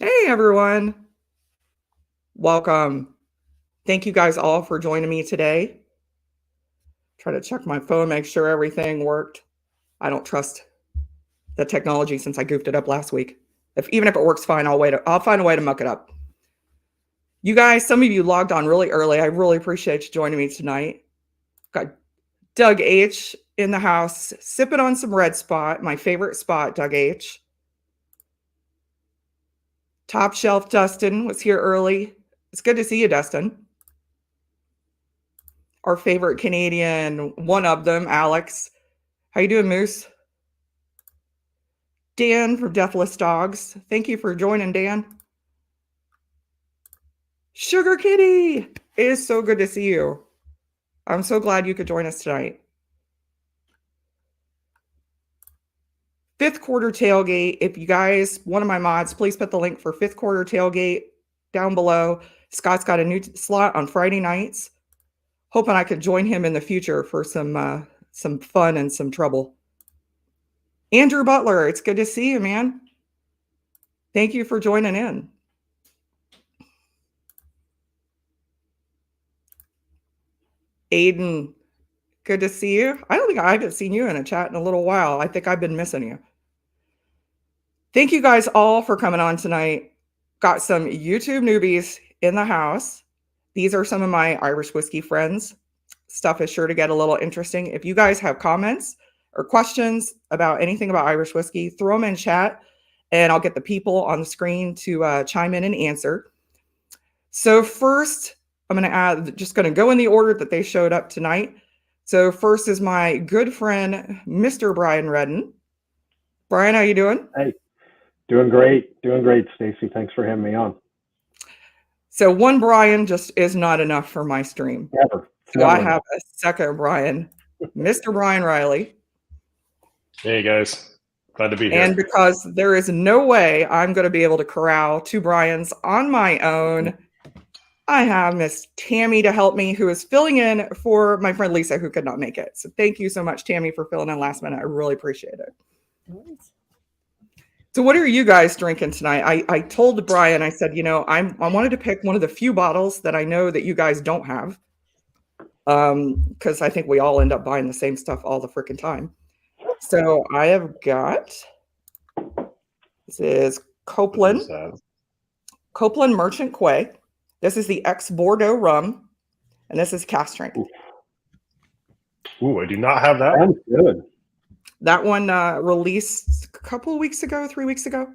Hey everyone, welcome. Thank you guys all for joining me today. Try to check my phone, make sure everything worked. I don't trust the technology since I goofed it up last week. Even if it works fine, I'll find a way to muck it up. You guys, some of you logged on really early. I really appreciate you joining me tonight. Got Doug H in the house, sipping on some Red Spot, my favorite spot, Doug H. Top Shelf Dustin was here early. It's good to see you, Dustin. Our favorite Canadian, one of them, Alex. How you doing, Moose? Dan from Deathless Dogs. Thank you for joining, Dan. Sugar Kitty, it is so good to see you. I'm so glad you could join us tonight. Fifth quarter tailgate. If you guys, one of my mods, please put the link for fifth quarter tailgate down below. Scott's got a new slot on Friday nights. Hoping I could join him in the future for some fun and some trouble. Andrew Butler, it's good to see you, man. Thank you for joining in. Aiden, good to see you. I haven't seen you in a chat in a little while. I think I've been missing you. Thank you guys all for coming on tonight. Got some YouTube newbies in the house. These are some of my Irish whiskey friends. Stuff is sure to get a little interesting. If you guys have comments or questions about anything about Irish whiskey, throw them in chat and I'll get the people on the screen to chime in and answer. So first, I'm just going to go in the order that they showed up tonight. So first is my good friend, Mr. Brian Redden. Brian, how you doing? Hey, doing great, Stacy. Thanks for having me on. So one Brian just is not enough for my stream. Never. I have a second Brian, Mr. Brian Riley. Hey guys, glad to be here. And because there is no way I'm going to be able to corral two Brians on my own, I have Miss Tammy to help me, who is filling in for my friend Lisa, who could not make it. So thank you so much, Tammy, for filling in last minute. I really appreciate it. Nice. So what are you guys drinking tonight? I told Brian, I said, I wanted to pick one of the few bottles that I know that you guys don't have. Because I think we all end up buying the same stuff all the freaking time. So I have got, this is Copeland Merchant Quay. This is the ex-Bordeaux rum, and this is cask strength. Ooh, I do not have that. Sounds good. That one released a couple of weeks ago, 3 weeks ago.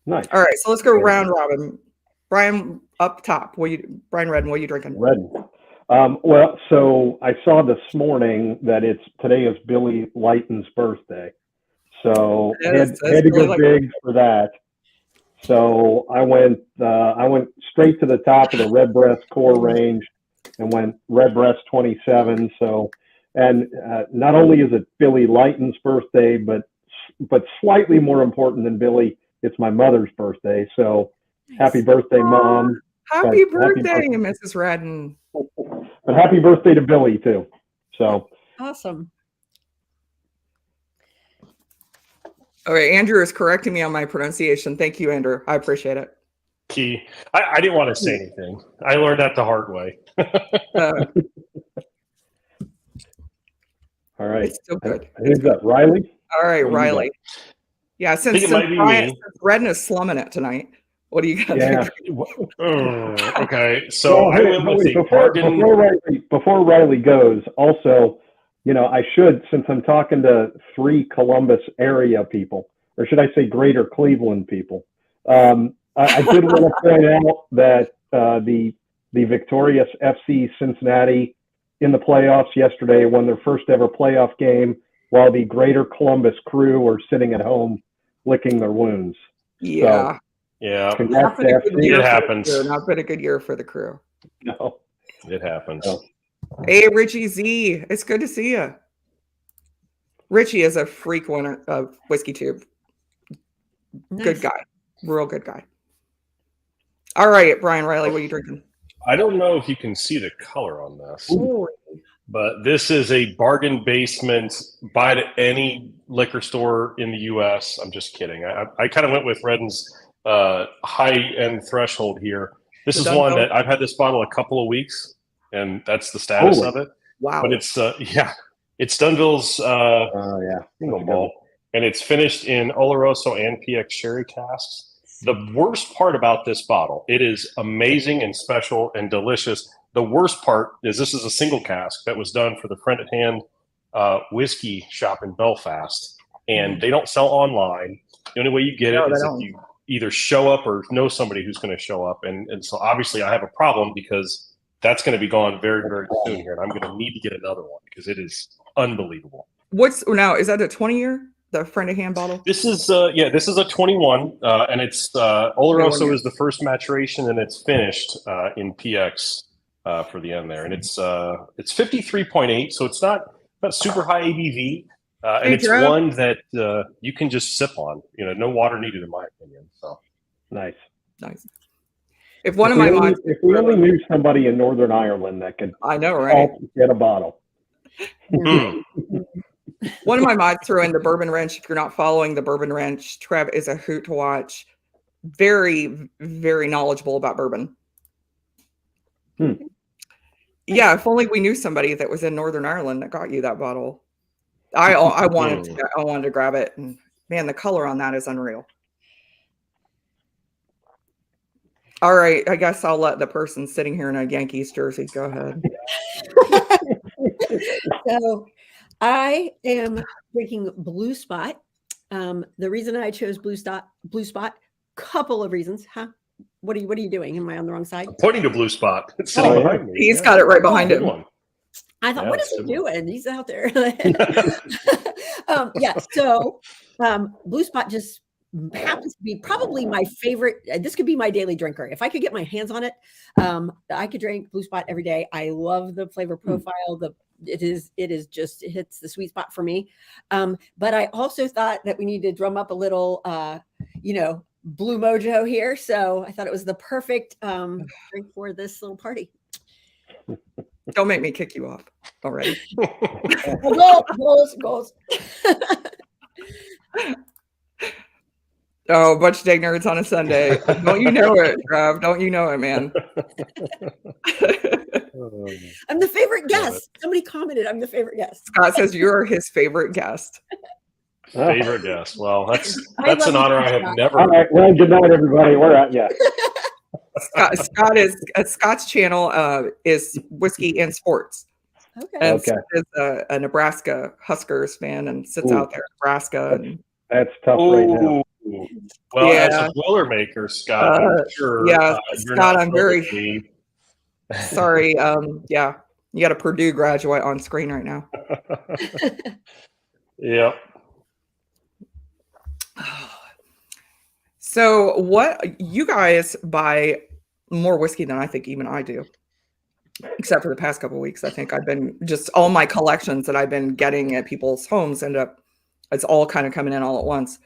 Nice. All right, so let's go round robin. Brian, up top. Brian Redden, what are you drinking? Redden. Well, so I saw this morning that today is Billy Lighton's birthday. So had to go big for that. So I went straight to the top of the Redbreast core range and went Redbreast 27. So, and not only is it Billy Lighton's birthday, but slightly more important than Billy, it's my mother's birthday. So happy birthday, Mom. Happy birthday, Mrs. Redden. But happy birthday to Billy too. So awesome. All right, Andrew is correcting me on my pronunciation. Thank you, Andrew. I appreciate it. Key. I didn't want to say anything. I learned that the hard way. All right. It's still good. Who's that? Riley? All right, Riley. Yeah, since Redden is slumming it tonight. What do you got? Yeah. Okay, so I went with a bargain. Before Riley goes, also, I should, since I'm talking to 3 Columbus area people, or should I say greater Cleveland people, I did want to point out that the victorious FC Cincinnati in the playoffs yesterday won their first ever playoff game, while the greater Columbus crew were sitting at home licking their wounds. Yeah. So, yeah. It happens. Not been a good year for the crew. No. It happens. No. Hey, Richie Z. It's good to see you. Richie is a freak winner of WhiskeyTube. Nice. Good guy. Real good guy. All right, Brian Riley, what are you drinking? I don't know if you can see the color on this. Ooh. But this is a bargain basement, buy at any liquor store in the U.S. I'm just kidding. I kind of went with Redden's high-end threshold here. This is one that I've had this bottle a couple of weeks, and that's the status of it. Wow. But it's it's Dunville's single malt, and it's finished in Oloroso and PX sherry casks. The worst part about this bottle, it is amazing and special and delicious. The worst part is this is a single cask that was done for the Friend at Hand whiskey shop in Belfast, and they don't sell online. The only way you get it is if you either show up or know somebody who's going to show up. And so obviously I have a problem because that's going to be gone very, very soon here, and I'm going to need to get another one because it is unbelievable. What's now? Is that a 20-year? The Friend at Hand bottle? This is this is a 21, and it's Oloroso is the first maturation, and it's finished in PX for the end there, and it's 53.8, so it's not super high ABV, and it's one that you can just sip on. No water needed, in my opinion. So nice. If one of my mods, if we only knew somebody in Northern Ireland that could, I know, right? Get a bottle. One of my mods threw in the Bourbon Wrench. If you're not following the Bourbon Wrench, Trev is a hoot to watch. Very, very knowledgeable about bourbon. Yeah, if only we knew somebody that was in Northern Ireland that got you that bottle. I wanted to grab it, and man, the color on that is unreal. All right, I guess I'll let the person sitting here in a Yankees jersey go ahead. So I am drinking Blue Spot. The reason I chose Blue Spot, couple of reasons. Huh? What are you doing? Am I on the wrong side? I'm pointing to Blue Spot. It's sitting behind me. He's got it right behind him. I thought, what is he doing? He's out there. So Blue Spot just happens to be probably my favorite. This could be my daily drinker. If I could get my hands on it, I could drink Blue Spot every day. I love the flavor profile. It hits the sweet spot for me. But I also thought that we need to drum up a little, Blue Mojo here. So I thought it was the perfect drink for this little party. Don't make me kick you off already. Goals. Oh, bunch of day nerds on a Sunday. Don't you know it, Trav? Don't you know it, man? I'm the favorite guest. Somebody commented, I'm the favorite guest. Scott says you're his favorite guest. Favorite guest. Well, that's an honor I have never. All right. Well, good night, everybody. We're at you. Scott's channel is Whiskey and Sports. Okay. And Scott is a Nebraska Huskers fan and sits out there in Nebraska. That's tough right now. Well, as a Boilermaker, Scott, I'm sure. Scott, I'm very sorry. You got a Purdue graduate on screen right now. Yep. So what you guys buy more whiskey than I think even I do, except for the past couple of weeks. I think I've been just all my collections that I've been getting at people's homes it's all kind of coming in all at once.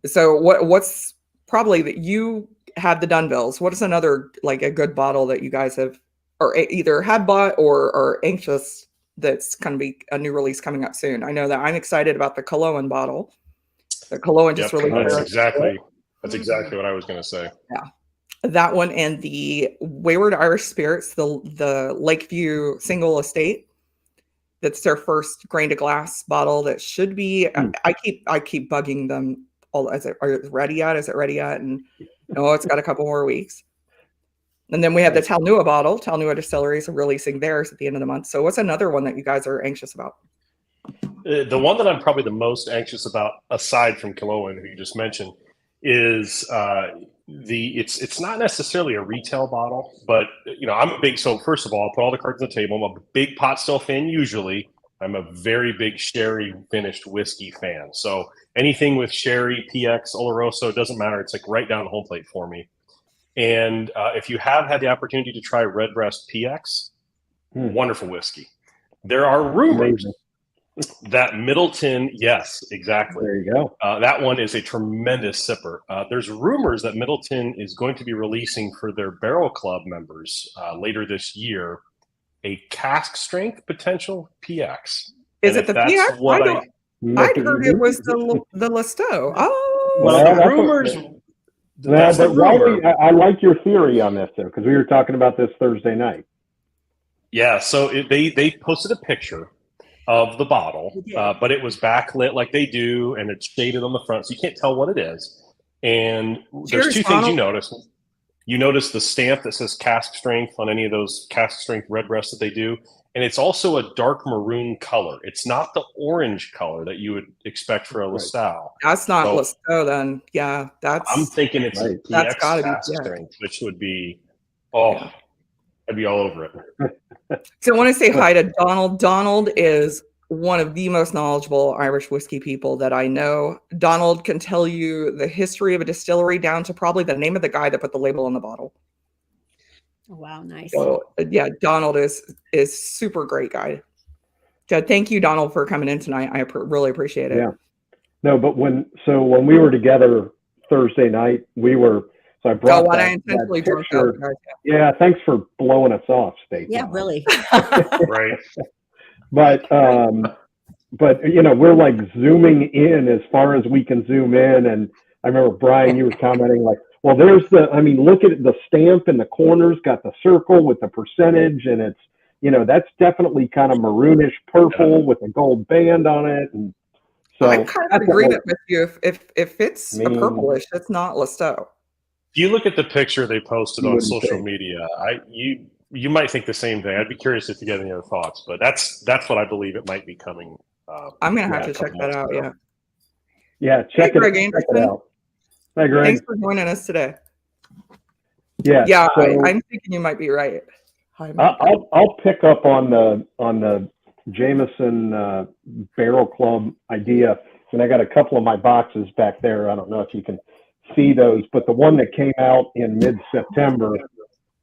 So what's probably that you have the Dunvilles? What is another like a good bottle that you guys have or either had bought or are anxious that's going to be a new release coming up soon? I know that I'm excited about the Killowen bottle. The Killowen just released. That's exactly what I was going to say. Yeah, that one and the Wayward Irish Spirits, the Lakeview Single Estate. That's their first grain to glass bottle. That should be. I keep bugging them. Are it ready yet? Is it ready yet? And no, it's got a couple more weeks. And then we have the Talnua bottle. Talnua Distilleries are releasing theirs at the end of the month. So what's another one that you guys are anxious about? The one that I'm probably the most anxious about, aside from Killowen, who you just mentioned, is it's not necessarily a retail bottle, but so first of all, I'll put all the cards on the table. I'm a big pot still fan usually. I'm a very big sherry finished whiskey fan. So anything with sherry, PX, Oloroso, it doesn't matter. It's like right down the home plate for me. And if you have had the opportunity to try Redbreast PX, wonderful whiskey. There are rumors that Middleton, yes, exactly. There you go. That one is a tremendous sipper. There's rumors that Middleton is going to be releasing for their Barrel Club members later this year a cask strength potential PX. Is it the PX? I'd heard it was the Lesto. Oh, well, the rumors. That's the rumor. I like your theory on this, though, because we were talking about this Thursday night. Yeah, so they posted a picture of the bottle, but it was backlit like they do, and it's shaded on the front, so you can't tell what it is. And there's two things you notice. You notice the stamp that says cask strength on any of those cask strength redbreasts that they do, and it's also a dark maroon color. It's not the orange color that you would expect for a Listowel. That's not Listowel then. Yeah, I'm thinking it's a PX cask strength, which would be I'd be all over it. So I want to say hi to Donald. Donald is one of the most knowledgeable Irish whiskey people that I know. Donald can tell you the history of a distillery down to probably the name of the guy that put the label on the bottle. Oh, wow, nice. So yeah, Donald is super great guy. So thank you, Donald, for coming in tonight. I really appreciate it. Yeah. No, but when we were together Thursday night, so I brought that picture. Yeah, thanks for blowing us off, Stacey. Yeah, really. Right. But we're like zooming in as far as we can zoom in, and I remember Brian, you were commenting like, well, look at the stamp in the corners, got the circle with the percentage, and it's that's definitely kind of maroonish purple with a gold band on it, and so I'm kind of in agreement with you. If it's a purplish, it's not Listowel. If you look at the picture they posted on social media, you might think the same thing. I'd be curious if you get any other thoughts, but that's what I believe it might be coming. I'm gonna have to check that out. Yeah. Yeah, check it out. Hi, Greg. Thanks for joining us today. Yeah. Yeah, so, I'm thinking you might be right. I'll pick up on the Jameson Barrel Club idea, and I got a couple of my boxes back there. I don't know if you can see those, but the one that came out in mid-September,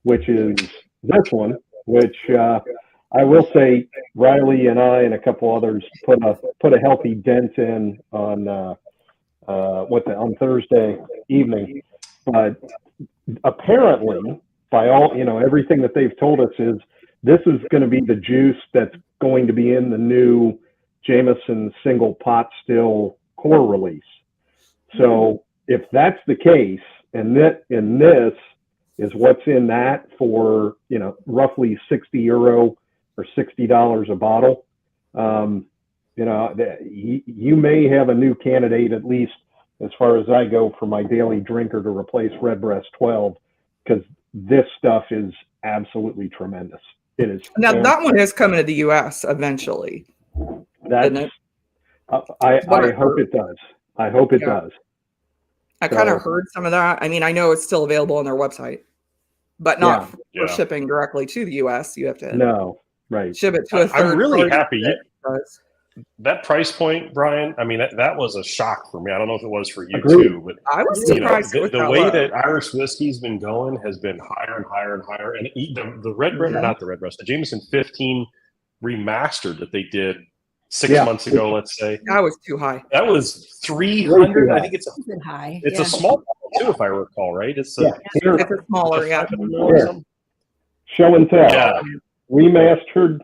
which is this one, which I will say Riley and I and a couple others put a healthy dent in on Thursday evening. But apparently, by all everything that they've told us is this is going to be the juice that's going to be in the new Jameson single pot still core release. So if that's the case, and this is what's in that for roughly €60 or $60 a bottle, you may have a new candidate, at least as far as I go, for my daily drinker to replace Redbreast 12, because this stuff is absolutely tremendous. It is. Now that one is coming to the U.S. eventually. I hope it does. I hope it does. I kind of heard some of that. I mean, I know it's still available on their website, but not for shipping directly to the U.S. You have to ship it to a third. I'm really happy. That price point, Brian, I mean, that was a shock for me. I don't know if it was for you too, but I was surprised. The way that Irish whiskey's been going has been higher and higher and higher. And the Redbreast, or not the Redbreast, the Jameson 15 remastered that they did 6 months ago, let's say. That was too high. That was 300. I think it's high. It's a small too, if I recall, right? It's a smaller, Show and tell. Remastered.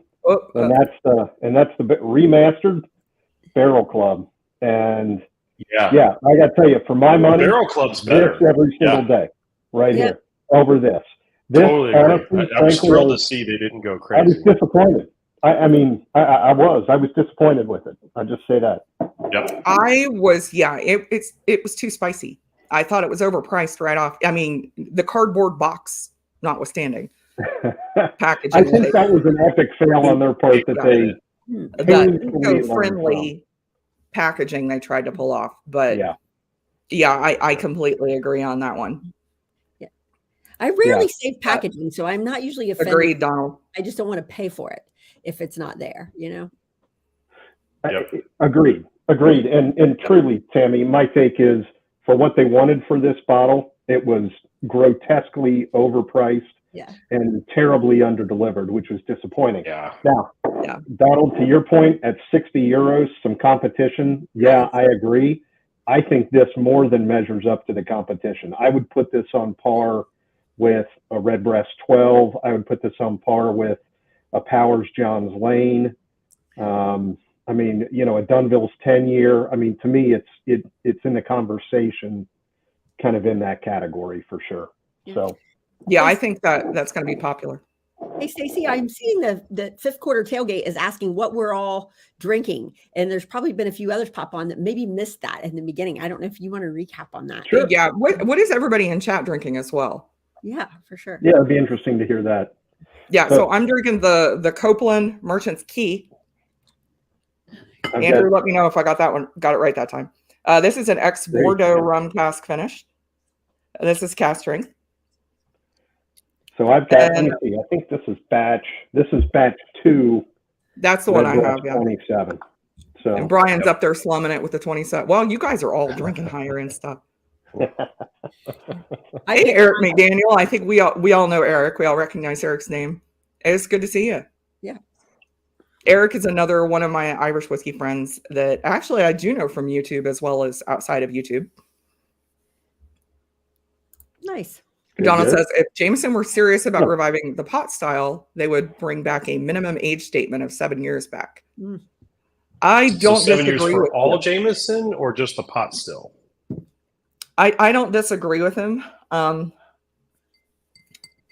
And that's the remastered Barrel Club. And I got to tell you, for my money, Barrel Club's better every single day, here over this. Totally agree. I was thrilled to see they didn't go crazy. I was disappointed. I was disappointed with it. I just say that. Yep. I was, it was too spicy. I thought it was overpriced right off. I mean, the cardboard box notwithstanding. Packaging. I think that was an epic fail on their part that eco-friendly packaging they tried to pull off. But I completely agree on that one. Yeah, I rarely save packaging, so I'm not usually offended. Agreed, Donald. I just don't want to pay for it if it's not there. Agreed. And truly, Tammy, my take is for what they wanted for this bottle, it was grotesquely overpriced. And terribly underdelivered, which was disappointing. Now, Donald, to your point, at €60, some competition. I agree. I think this more than measures up to the competition. I would put this on par with a Redbreast 12. I would put this on par with a Powers John's Lane. A Dunville's 10-year. I mean, to me, it's in the conversation kind of in that category for sure. So yeah, I think that's going to be popular. Hey, Stacy, I'm seeing the fifth quarter tailgate is asking what we're all drinking. And there's probably been a few others pop on that maybe missed that in the beginning. I don't know if you want to recap on that. Sure. Yeah. What is everybody in chat drinking as well? Yeah, for sure. Yeah, it'd be interesting to hear that. Yeah. So I'm drinking the Copeland Merchant's Key. Andrew, let me know if I got it right that time. This is an ex-Bordeaux rum cask finish. This is cask strength. So I've got, let me see, I think this is batch 2. That's the one I have, yeah. 27. So, and Brian's up there slumming it with the 27. Well, you guys are all drinking higher end stuff. Hey, Eric McDaniel. I think we all know Eric. We all recognize Eric's name. It's good to see you. Yeah. Eric is another one of my Irish whiskey friends that actually I do know from YouTube as well as outside of YouTube. Nice. Donald says, if Jameson were serious about reviving the pot style, they would bring back a minimum age statement of 7 years back. I don't disagree with all Jameson or just the pot still. I don't disagree with him. I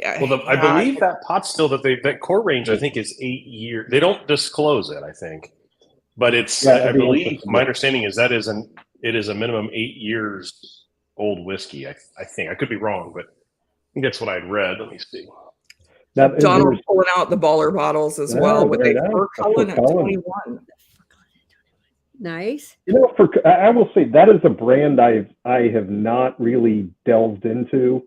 believe that pot still that core range I think is 8 years. They don't disclose it, I think, but it's I believe my understanding is it is a minimum 8 years old whiskey. I think I could be wrong, but I think that's what I'd read. Let me see. Donald's pulling out the baller bottles as well with a Cullen at 21. Nice. You know, I will say that is a brand I have not really delved into,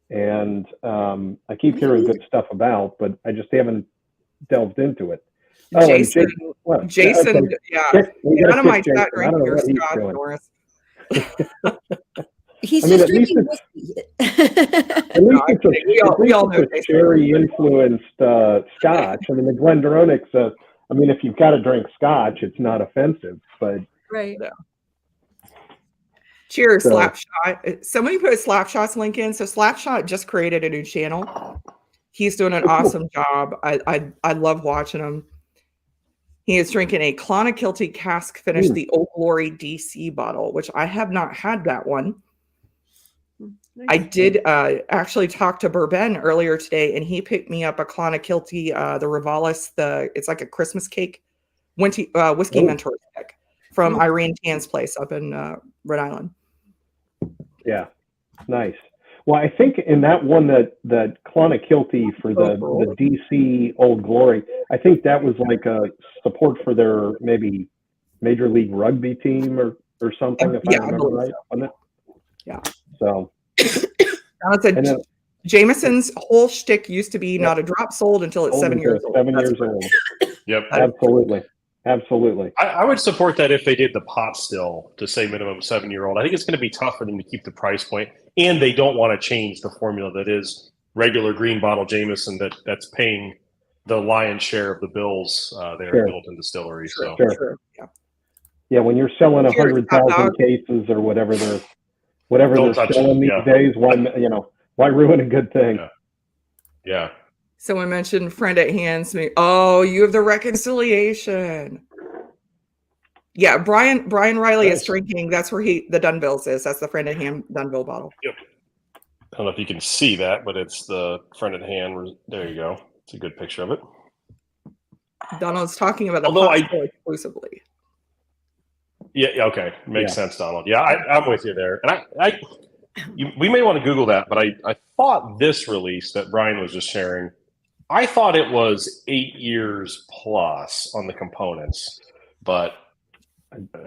and I keep hearing good stuff about, but I just haven't delved into it. Oh, Jason, yeah. Get out of my chat drinking your Scotch, Norris. He's just drinking whiskey. At least we all know it's a cherry influenced Scotch. I mean, the Glendronach says, I mean, if you've got to drink Scotch, it's not offensive, but right. Yeah. Cheers, Slapshot. Somebody put a Slapshot's link in. So Slapshot just created a new channel. He's doing an awesome job. I love watching him. He is drinking a Clonakilty cask finish, the Old Glory DC bottle, which I have not had that one. Nice. I did actually talk to Bourbon earlier today, and he picked me up a Clonakilty, the Rivalis. It's like a Christmas cake, whiskey mentor pick from Irene Tan's place up in Rhode Island. Yeah, nice. Well, I think in that one that Clonakilty for the DC Old Glory, I think that was like a support for their maybe Major League Rugby team or something, if I remember right. Wasn't it? Yeah. So. Jameson's whole shtick used to be not a drop sold until it's 7 years old. 7 years old. Yep. Absolutely. I would support that if they did the pot still to say minimum 7-year-old. I think it's going to be tough for them to keep the price point, and they don't want to change the formula that is regular green bottle Jameson that's paying the lion's share of the bills there built in distilleries. Sure. Yeah, when you're selling 100,000 cases or whatever they're selling these days, why ruin a good thing? Yeah. Someone mentioned friend at hands me. Oh, you have the reconciliation. Yeah, Brian Riley is drinking. That's where the Dunvilles is. That's the friend at hand Dunville bottle. Yep. I don't know if you can see that, but it's the friend at hand. There you go. It's a good picture of it. Donald's talking about the exclusively. Yeah. Okay. Makes sense, Donald. Yeah, I'm with you there. And we may want to Google that, but I thought this release that Brian was just sharing, I thought it was 8 years plus on the components, but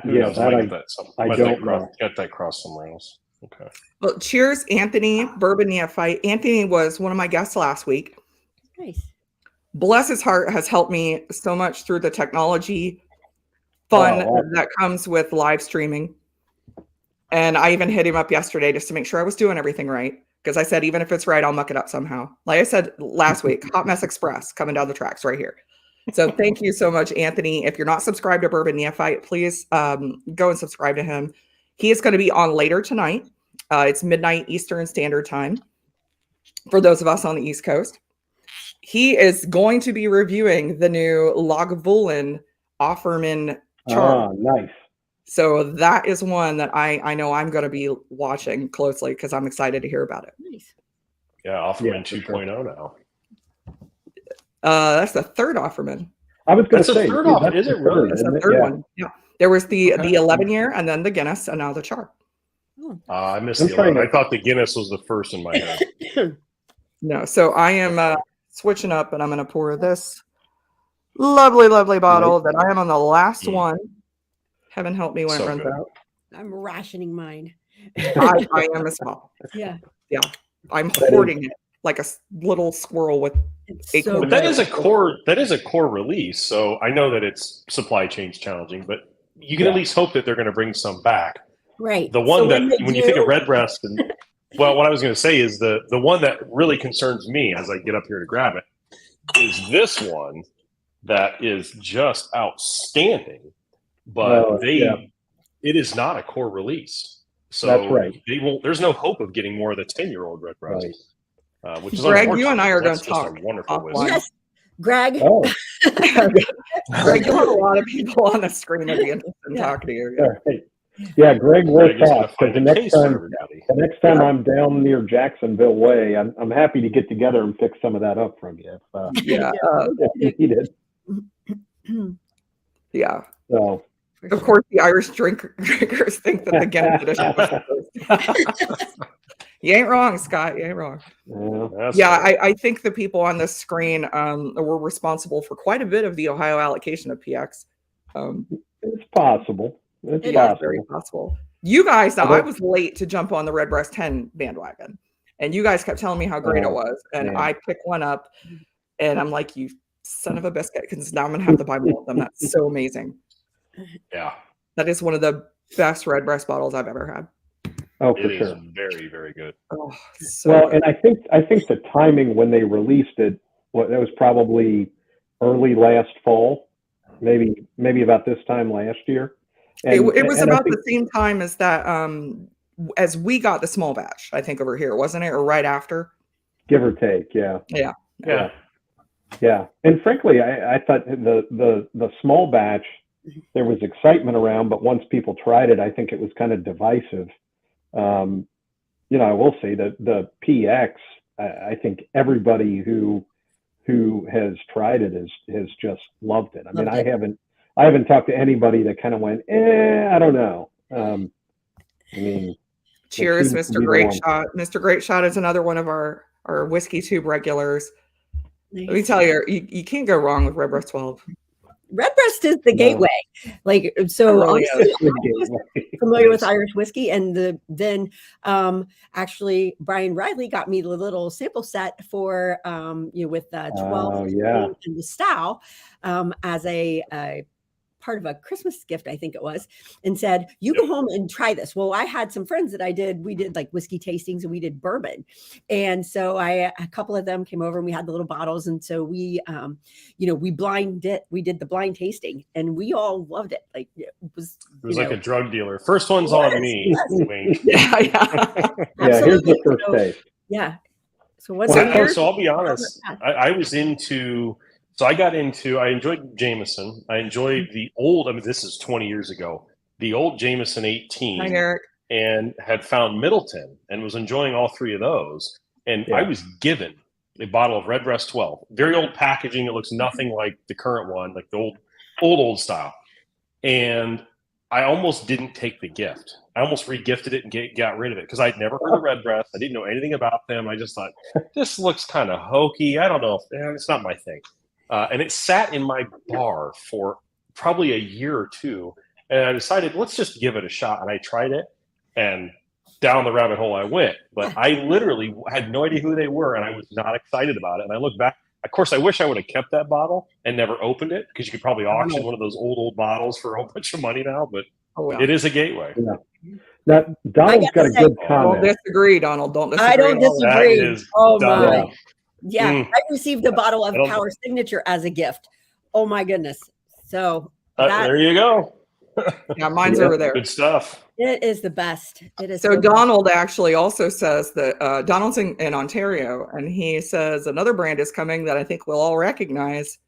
who knows? I don't know. Got that crossed somewhere else. Okay. Well, cheers, Anthony, Bourbon Neophyte. Anthony was one of my guests last week. Nice. Bless his heart, has helped me so much through the technology fun that comes with live streaming. And I even hit him up yesterday just to make sure I was doing everything right. Because I said, even if it's right, I'll muck it up somehow. Like I said last week, Hot Mess Express coming down the tracks right here. So thank you so much, Anthony. If you're not subscribed to Bourbon Neophyte, please go and subscribe to him. He is going to be on later tonight. It's midnight Eastern Standard Time for those of us on the East Coast. He is going to be reviewing the new Lagavulin Offerman Charm. Nice. So that is one that I know I'm going to be watching closely because I'm excited to hear about it. Nice. Yeah, Offerman for 2.0 sure. now. That's the third Offerman. I was going to That's say, the third off. Is it really? That's the isn't it? third Yeah. one. Yeah. There was the Okay. 11 year and then the Guinness and now the Char. I missed I'm the trying 11. to- I thought the Guinness was the first in my head. No, so I am switching up and I'm going to pour this lovely, lovely bottle that I am on the last one. Heaven help me when So it runs good. out. I'm rationing mine. I am as well. Yeah. Yeah. I'm hoarding it like a little squirrel with It's acorn. so But that good. is a core. That is a core release. So I know that it's supply chain's challenging, but you can at least hope that they're going to bring some back. Right. The one So that when they when you think of do- Redbreast, and well, what I was going to say is the one that really concerns me as I get up here to grab it is this one that is just outstanding, but it is not a core release. So That's right. They won't. There's no hope of getting more of the 10-year-old Redbreast. Right. Which is Greg, unfortunate. you and I are going That's to just talk a wonderful offline. whiskey. Yes, Greg. Oh, Greg, you'll have a lot of people on the screen that'd be interested in talking to you. all right. Yeah, Greg, we'll Greg is gonna talk. find Because a case for everybody. the next time I'm down near Jacksonville Way, I'm happy to get together and pick some of that up from you if you need it. Yeah. So, Of course, the Irish drinkers think that the Guinness edition was You ain't wrong, Scott. You ain't wrong. I think the people on this screen were responsible for quite a bit of the Ohio allocation of PX. It's possible. It's possible. Very possible. You guys, I was late to jump on the Redbreast 10 bandwagon, and you guys kept telling me how great it was, and I picked one up, and I'm like, you son of a biscuit, because now I'm gonna have to buy more of them. That's so amazing. Yeah, that is one of the best Redbreast bottles I've ever had. Oh, for it sure. is very, very good. Oh, so well, good. and I think the timing when they released it, that was probably early last fall, maybe about this time last year. And, it was about the same time as that, as we got the small batch, I think, over here, wasn't it? Or right after? Give or take, yeah. And frankly, I thought the small batch, there was excitement around, but once people tried it, I think it was kind of divisive. I will say that the PX, I think everybody who has tried it has just loved it. I mean, I haven't talked to anybody that kind of went, I don't know. I mean, cheers, Mr. Great Shot. Mr. Great Shot is another one of our WhiskeyTube regulars. Nice. Let me tell you, you can't go wrong with Redbreast 12. Redbreast is the gateway. Like, so really familiar with Irish whiskey, and then actually Brian Riley got me the little sample set for with 12 and the Stow as a part of a Christmas gift, I think it was, and said, you go home and try this. Well, I had some friends that we did like whiskey tastings, and we did bourbon. And so a couple of them came over and we had the little bottles. And so we did the blind tasting, and we all loved it. Like it was like a drug dealer. First one's on me. Yeah. Here's the first taste. Yeah. So so I'll be honest. I was into. So I enjoyed Jameson. I enjoyed the old, this is 20 years ago, the old Jameson 18. Hi, Eric. And had found Middleton and was enjoying all three of those. And I was given a bottle of Redbreast 12. Very old packaging. It looks nothing like the current one, like the old style. And I almost didn't take the gift. I almost re-gifted it and got rid of it because I'd never heard of Redbreast. I didn't know anything about them. I just thought, this looks kind of hokey. I don't know. It's not my thing. And it sat in my bar for probably a year or two. And I decided, let's just give it a shot. And I tried it, and down the rabbit hole I went. But I literally had no idea who they were, and I was not excited about it. And I look back, of course, I wish I would have kept that bottle and never opened it, because you could probably auction one of those old bottles for a whole bunch of money now. But it is a gateway. Yeah. Now, Donald's got a good comment. Don't disagree, Donald. Don't disagree. I don't disagree. Oh, my. Yeah, I received a bottle of Power Signature as a gift. Oh my goodness! So there you go. Yeah, mine's over there. Good stuff. It is the best. It is. So Donald actually also says that Donald's in Ontario, and he says another brand is coming that I think we'll all recognize.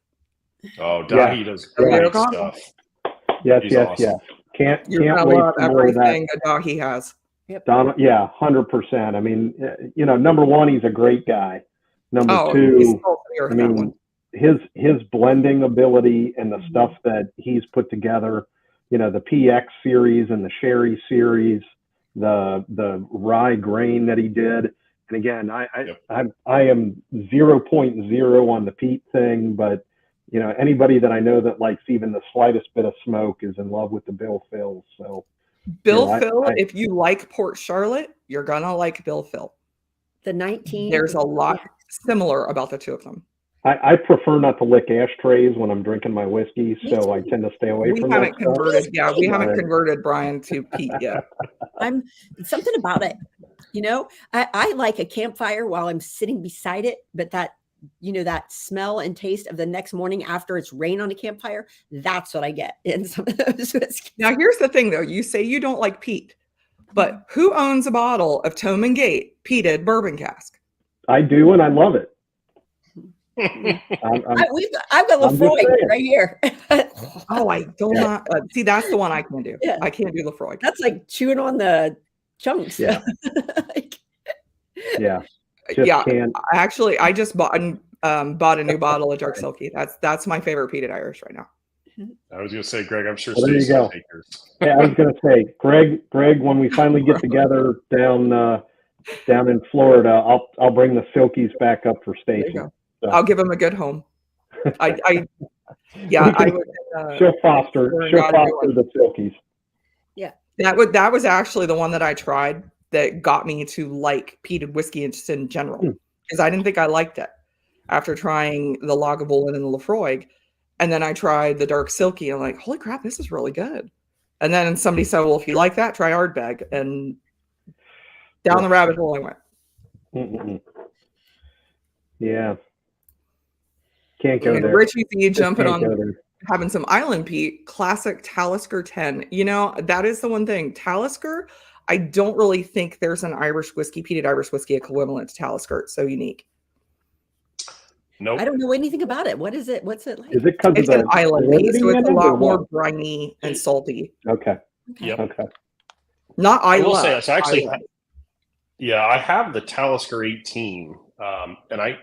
Oh, Dahi does great stuff. Yes. Can't You're can't gonna wait love for more of that. everything that Dahi has. Donald, yeah, 100%. I mean, number one, he's a great guy. Number He's two, salt of the earth, I that mean, one. his blending ability and the stuff that he's put together, the PX series and the Sherry series, the rye grain that he did. And again, I am 0.0 on the peat thing, but anybody that I know that likes even the slightest bit of smoke is in love with the Bill Phil. So Bill Phil, if you like Port Charlotte, you're gonna like Bill Phil. The 19. There's a lot similar about the two of them. I prefer not to lick ashtrays when I'm drinking my whiskey, so I tend to stay away from that. We haven't converted Brian to peat yet. I'm something about it. I like a campfire while I'm sitting beside it, but that smell and taste of the next morning after it's rain on a campfire, that's what I get in some of those whiskeys. Now, here's the thing, though. You say you don't like peat, but who owns a bottle of Tome and Gate peated bourbon cask? I do, and I love it. I've got Lefroy right here. Oh, I don't see. That's the one I can do. Yeah. I can't do Lefroy. That's like chewing on the chunks. Yeah. Yeah. Actually, I just bought a new bottle of Dark Silky. That's my favorite peated Irish right now. I was going to say, Greg, I'm sure. Well, there you go. Yeah, I was going to say, Greg, when we finally get together down in Florida, I'll bring the Silkies back up for station. So. I'll give him a good home. I would. She'll foster the Silkies. Yeah, that was actually the one that I tried that got me to like peated whiskey just in general, because I didn't think I liked it after trying the Lagavulin and the Lefroy. And then I tried the Dark Silky. And I'm like, holy crap, this is really good. And then somebody said, well, if you like that, try Ardbeg. And down the rabbit hole I went. Mm-mm. Yeah. Can't go there. Richie B jumping on having some Island Peat, classic Talisker 10. That is the one thing. Talisker, I don't really think there's an peated Irish whiskey equivalent to Talisker. It's so unique. Nope. I don't know anything about it. What is it? What's it like? Is it because it's an island peat, so it's a lot more briny and salty. Okay. Yep. Okay. Not I will say it's actually. I have the Talisker 18, and I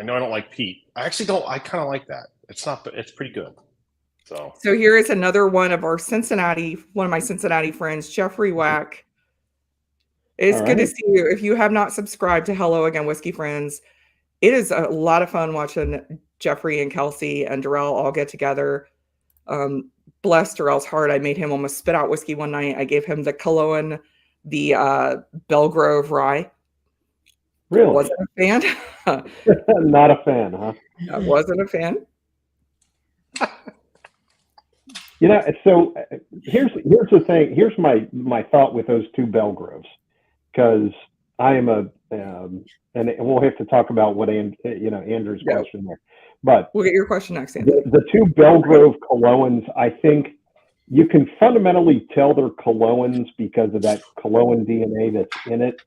know I don't like peat. I actually don't. I kind of like that. It's pretty good. So here is another one of my Cincinnati friends, Jeffrey Wack. It's good to see you. If you have not subscribed to Hello Again Whiskey Friends, it is a lot of fun watching Jeffrey and Kelsey and Darrell all get together. Bless Darrell's heart. I made him almost spit out whiskey one night. I gave him the Cologne, the Belgrove Rye. Really? Wasn't a fan. Not a fan, huh? I wasn't a fan. So here's the thing. Here's my thought with those two Belgroves, because I am and we'll have to talk about what Andrew's question there. But we'll get your question next, Andrew. The two Belgrove Colognes, I think you can fundamentally tell they're Colognes because of that Cologne DNA that's in it.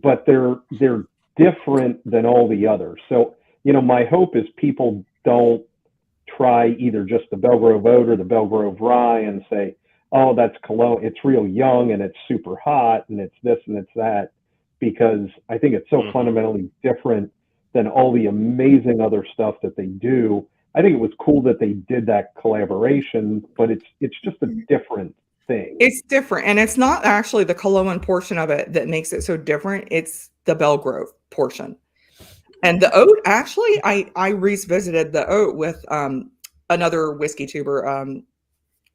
But they're different than all the others. So, my hope is people don't try either just the Belgrove Oat or the Belgrove Rye and say, oh, that's Cologne. It's real young and it's super hot and it's this and it's that, because I think it's so fundamentally different than all the amazing other stuff that they do. I think it was cool that they did that collaboration, but it's just a different thing. It's different. And it's not actually the Cologne portion of it that makes it so different. It's the Belgrove portion. And the oat, actually, I revisited the oat with another whiskey tuber,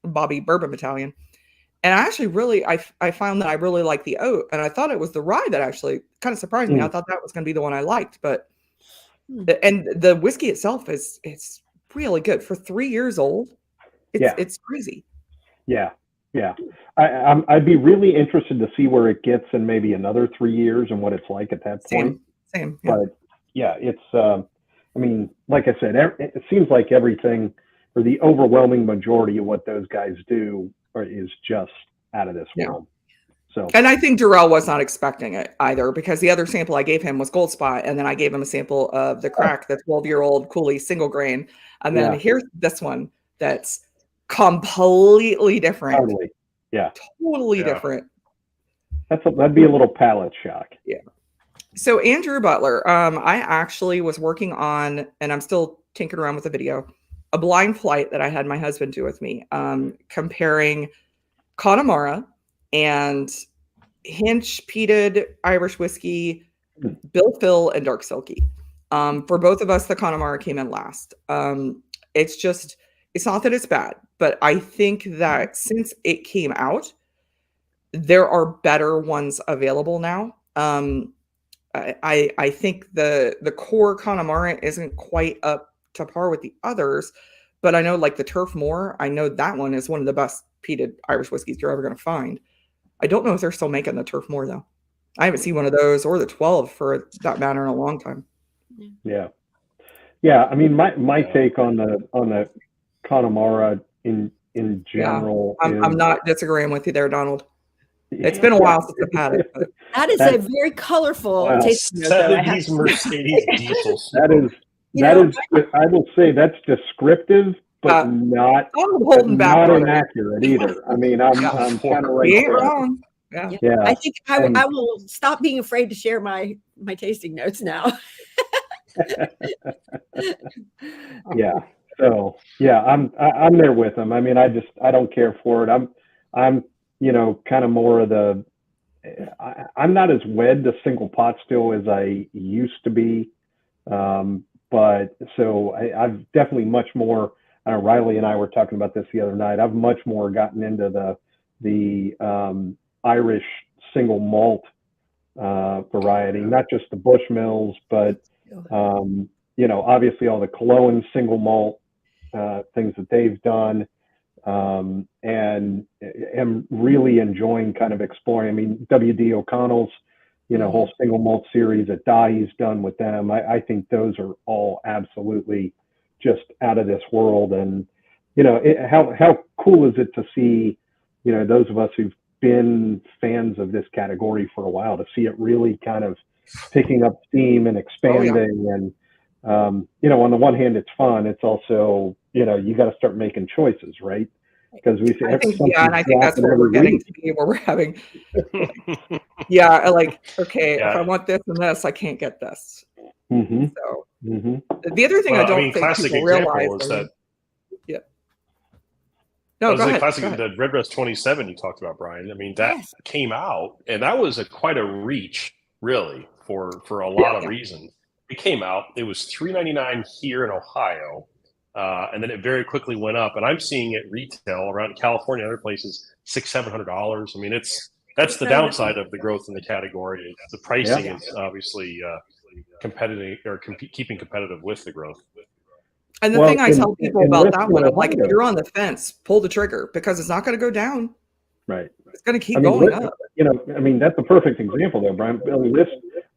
Bobby Bourbon Battalion. And I actually I found that I really like the oat. And I thought it was the rye that actually kind of surprised me. I thought that was going to be the one I liked. But the whiskey itself it's really good. For 3 years old, it's crazy. Yeah. Yeah. I'd be really interested to see where it gets in maybe another 3 years and what it's like at that point. Same. Yeah. But yeah, it's, I mean, like I said, it seems like everything, or the overwhelming majority of what those guys do is just out of this world. So, and I think Darrell was not expecting it either, because the other sample I gave him was Gold Spot, and then I gave him a sample of the Craic, the 12-year-old Cooley single grain, and then here's this one that's Completely different. Totally. Yeah. Totally different. That'd be a little palate shock. Yeah. So Andrew Butler, I actually was working on, and I'm still tinkering around with the video, a blind flight that I had my husband do with me, comparing Connemara and Hinch peated Irish whiskey, Bill Phil, and Dark Silky. For both of us, the Connemara came in last. It's not that it's bad, but I think that since it came out, there are better ones available now. I think the core Connemara isn't quite up to par with the others, but I know like the Turf Moor, I know that one is one of the best peated Irish whiskeys you're ever going to find. I don't know if they're still making the Turf Moor though. I haven't seen one of those or the 12 for that matter in a long time. Yeah. Yeah. I mean, my take on the Connemara in general. I'm not disagreeing with you there, Donald. It's been a while since I've had it. But. That is a very colorful tasting. 70s Mercedes diesels. That is, I will say that's descriptive, but not inaccurate either. I mean, I'm kind of right. You ain't wrong. Yeah. I think I will stop being afraid to share my tasting notes now. Yeah. So yeah, I'm there with them. I mean, I don't care for it. I'm kind of more of the, I'm not as wed to single pot still as I used to be. But so I've definitely much more, I know Riley and I were talking about this the other night. I've much more gotten into the Irish single malt variety, not just the Bushmills, but obviously all the Killowen single malt things that they've done, and am really enjoying kind of exploring. I mean, W.D. O'Connell's whole single malt series that Dahi's done with them. I think those are all absolutely just out of this world. And how cool is it to see those of us who've been fans of this category for a while, to see it really kind of picking up steam and expanding. And on the one hand, it's fun. It's also, you got to start making choices, right? Because we see, and I think that's where we're getting to be, where we're having, okay, if I want this and this, I can't get this. Mm-hmm. So the other thing I don't think people realize is that. No, go ahead. Classic, the Redbreast 27 you talked about, Brian. I mean, that came out, and that was quite a reach, really, for a lot of reasons. It came out. It was $3.99 here in Ohio, and then it very quickly went up. And I'm seeing it retail around California and other places $600-700. I mean, that's the downside of the growth in the category. The pricing is obviously competitive or keeping competitive with the growth. And the thing I tell people about that one, I'm like, if you're on the fence, pull the trigger, because it's not going to go down. Right. It's going to keep going up. I mean, that's a perfect example though, Brian.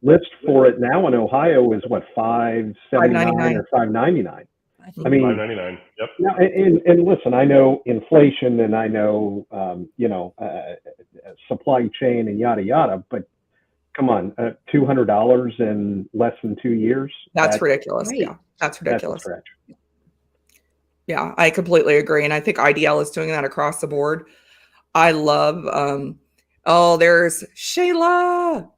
List for it now in Ohio is what, $5.79 or $5.99. I mean, $5.99. Yep. Now, and listen, I know inflation, and I know supply chain and yada yada, but come on, $200 in less than 2 years. That's ridiculous. Great. Yeah, that's ridiculous. That's yeah, I completely agree. And I think IDL is doing that across the board. I love, there's Shayla.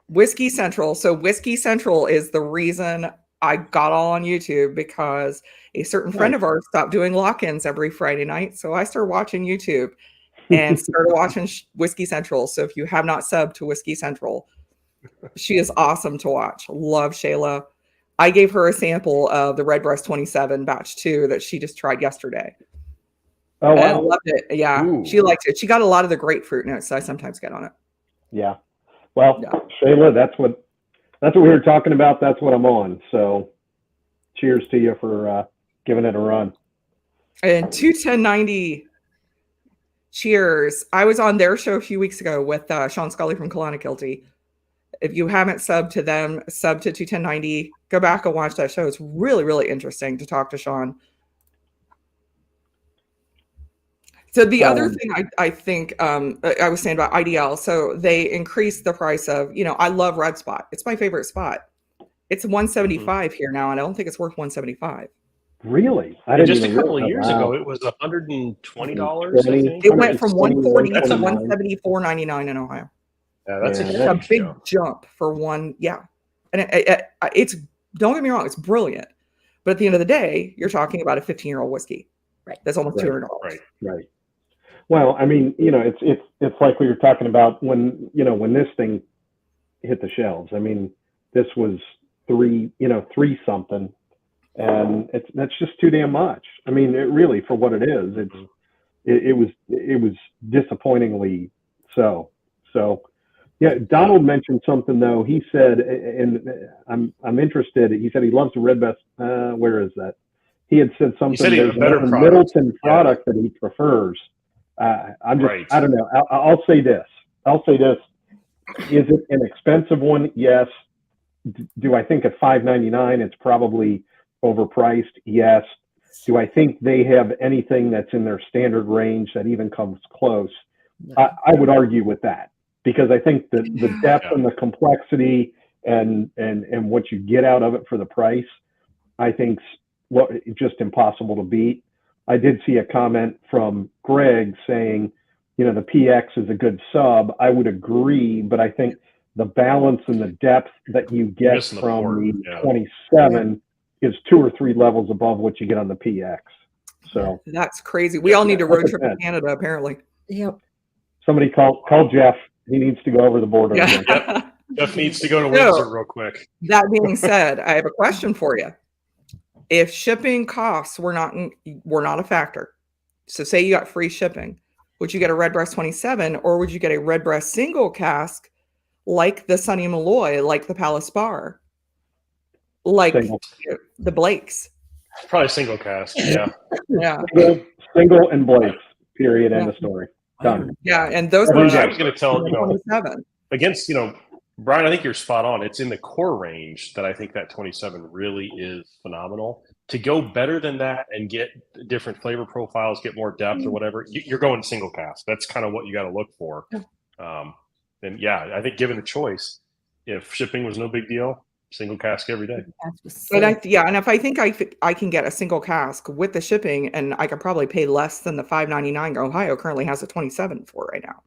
Whiskey Central. So Whiskey Central is the reason I got all on YouTube, because a certain friend of ours stopped doing lock-ins every Friday night. So I started watching YouTube and started watching Whiskey Central. So if you have not subbed to Whiskey Central, she is awesome to watch. Love Shayla. I gave her a sample of the Redbreast 27 batch 2 that she just tried yesterday. Oh, wow. And I loved it. Yeah. Ooh. She liked it. She got a lot of the grapefruit notes that I sometimes get on it. Yeah. Well, Shayla, that's what we were talking about. That's what I'm on. So cheers to you for giving it a run. And 21090. Cheers. I was on their show a few weeks ago with Sean Scully from Killarney. If you haven't subbed to them, sub to 21090. Go back and watch that show. It's really, really interesting to talk to Sean. So the other thing I think I was saying about IDL, so they increased the price of, I love Red Spot. It's my favorite spot. It's $175 here now, and I don't think it's worth $175. Really? Just a couple of years ago, it was $120. I think it went from 140 to $120. 174.99 in Ohio. Yeah, that's a big jump for one. Yeah, and it's, don't get me wrong, it's brilliant, but at the end of the day, you're talking about a 15-year-old whiskey, right? That's almost $200. Right. Well, I mean, it's like we were talking about when this thing hit the shelves. I mean, this was three something, and that's just too damn much. I mean, it really, for what it is, it was disappointingly so. So, yeah. Donald mentioned something though. He said, and I'm interested. He said he loves the red best. Where is that? He had said something. He said he had a better product. Middleton product that he prefers. I'm just, I don't know. I'll say this. Is it an expensive one? Yes. Do I think at $5.99 it's probably overpriced? Yes. Do I think they have anything that's in their standard range that even comes close? I would argue with that, because I think the depth and the complexity and what you get out of it for the price, I think just impossible to beat. I did see a comment from Greg saying, the PX is a good sub. I would agree, but I think the balance and the depth that you get from the 27 is 2 or 3 levels above what you get on the PX. So that's crazy. We all need to road trip to Canada, apparently. Yep. Somebody call Jeff. He needs to go over the border. Yeah. Jeff needs to go to Windsor real quick. That being said, I have a question for you. If shipping costs were not a factor, so say you got free shipping, would you get a Redbreast 27, or would you get a Redbreast single cask like the Sonny Malloy, like the Palace Bar, like the Blakes? Probably single cask. Yeah. Single and Blakes. Period. End of story. Done. Yeah, and those. I was going to tell 27 against Brian. I think you're spot on. It's in the core range that I think that 27 really is phenomenal. To go better than that and get different flavor profiles, get more depth or whatever, you're going single cask. That's kind of what you got to look for. And I think given the choice, if shipping was no big deal, single cask every day. But and if I think I can get a single cask with the shipping, and I could probably pay less than the $5.99 Ohio currently has a 27 for right now.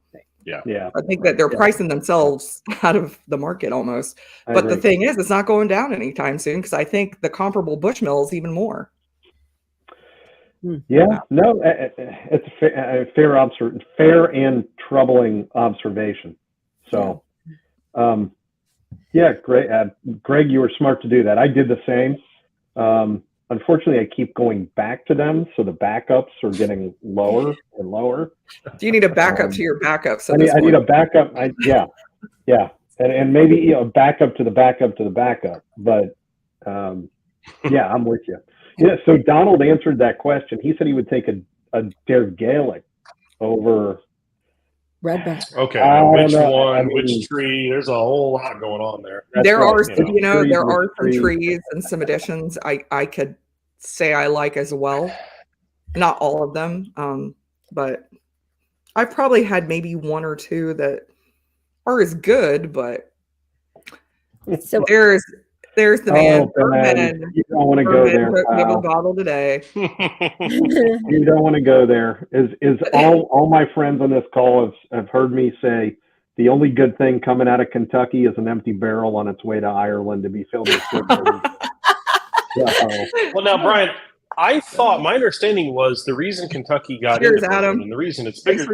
Yeah. I think that they're pricing themselves out of the market almost. But the thing is, it's not going down anytime soon, because I think the comparable Bushmill is even more. Yeah, no, it's a fair and troubling observation. So, Greg, you were smart to do that. I did the same. Unfortunately, I keep going back to them, so the backups are getting lower and lower. Do you need a backup to your backups? I need a backup. And maybe a backup to the backup to the backup. But I'm with you. Yeah. So Donald answered that question. He said he would take a Dare Gaelic over Redbreast. Okay, which one? Which tree? There's a whole lot going on there. There are some trees and some additions I could say I like as well. Not all of them, but I've probably had maybe 1 or 2 that are as good. But so there's the man. Bourbon. You don't want to go there. Give a bottle today. You don't want to go there. Is all my friends on this call have heard me say the only good thing coming out of Kentucky is an empty barrel on its way to Ireland to be filled with good bourbon. Well, now, Brian, I thought my understanding was the reason Kentucky got into bourbon, Adam. And the reason it's bigger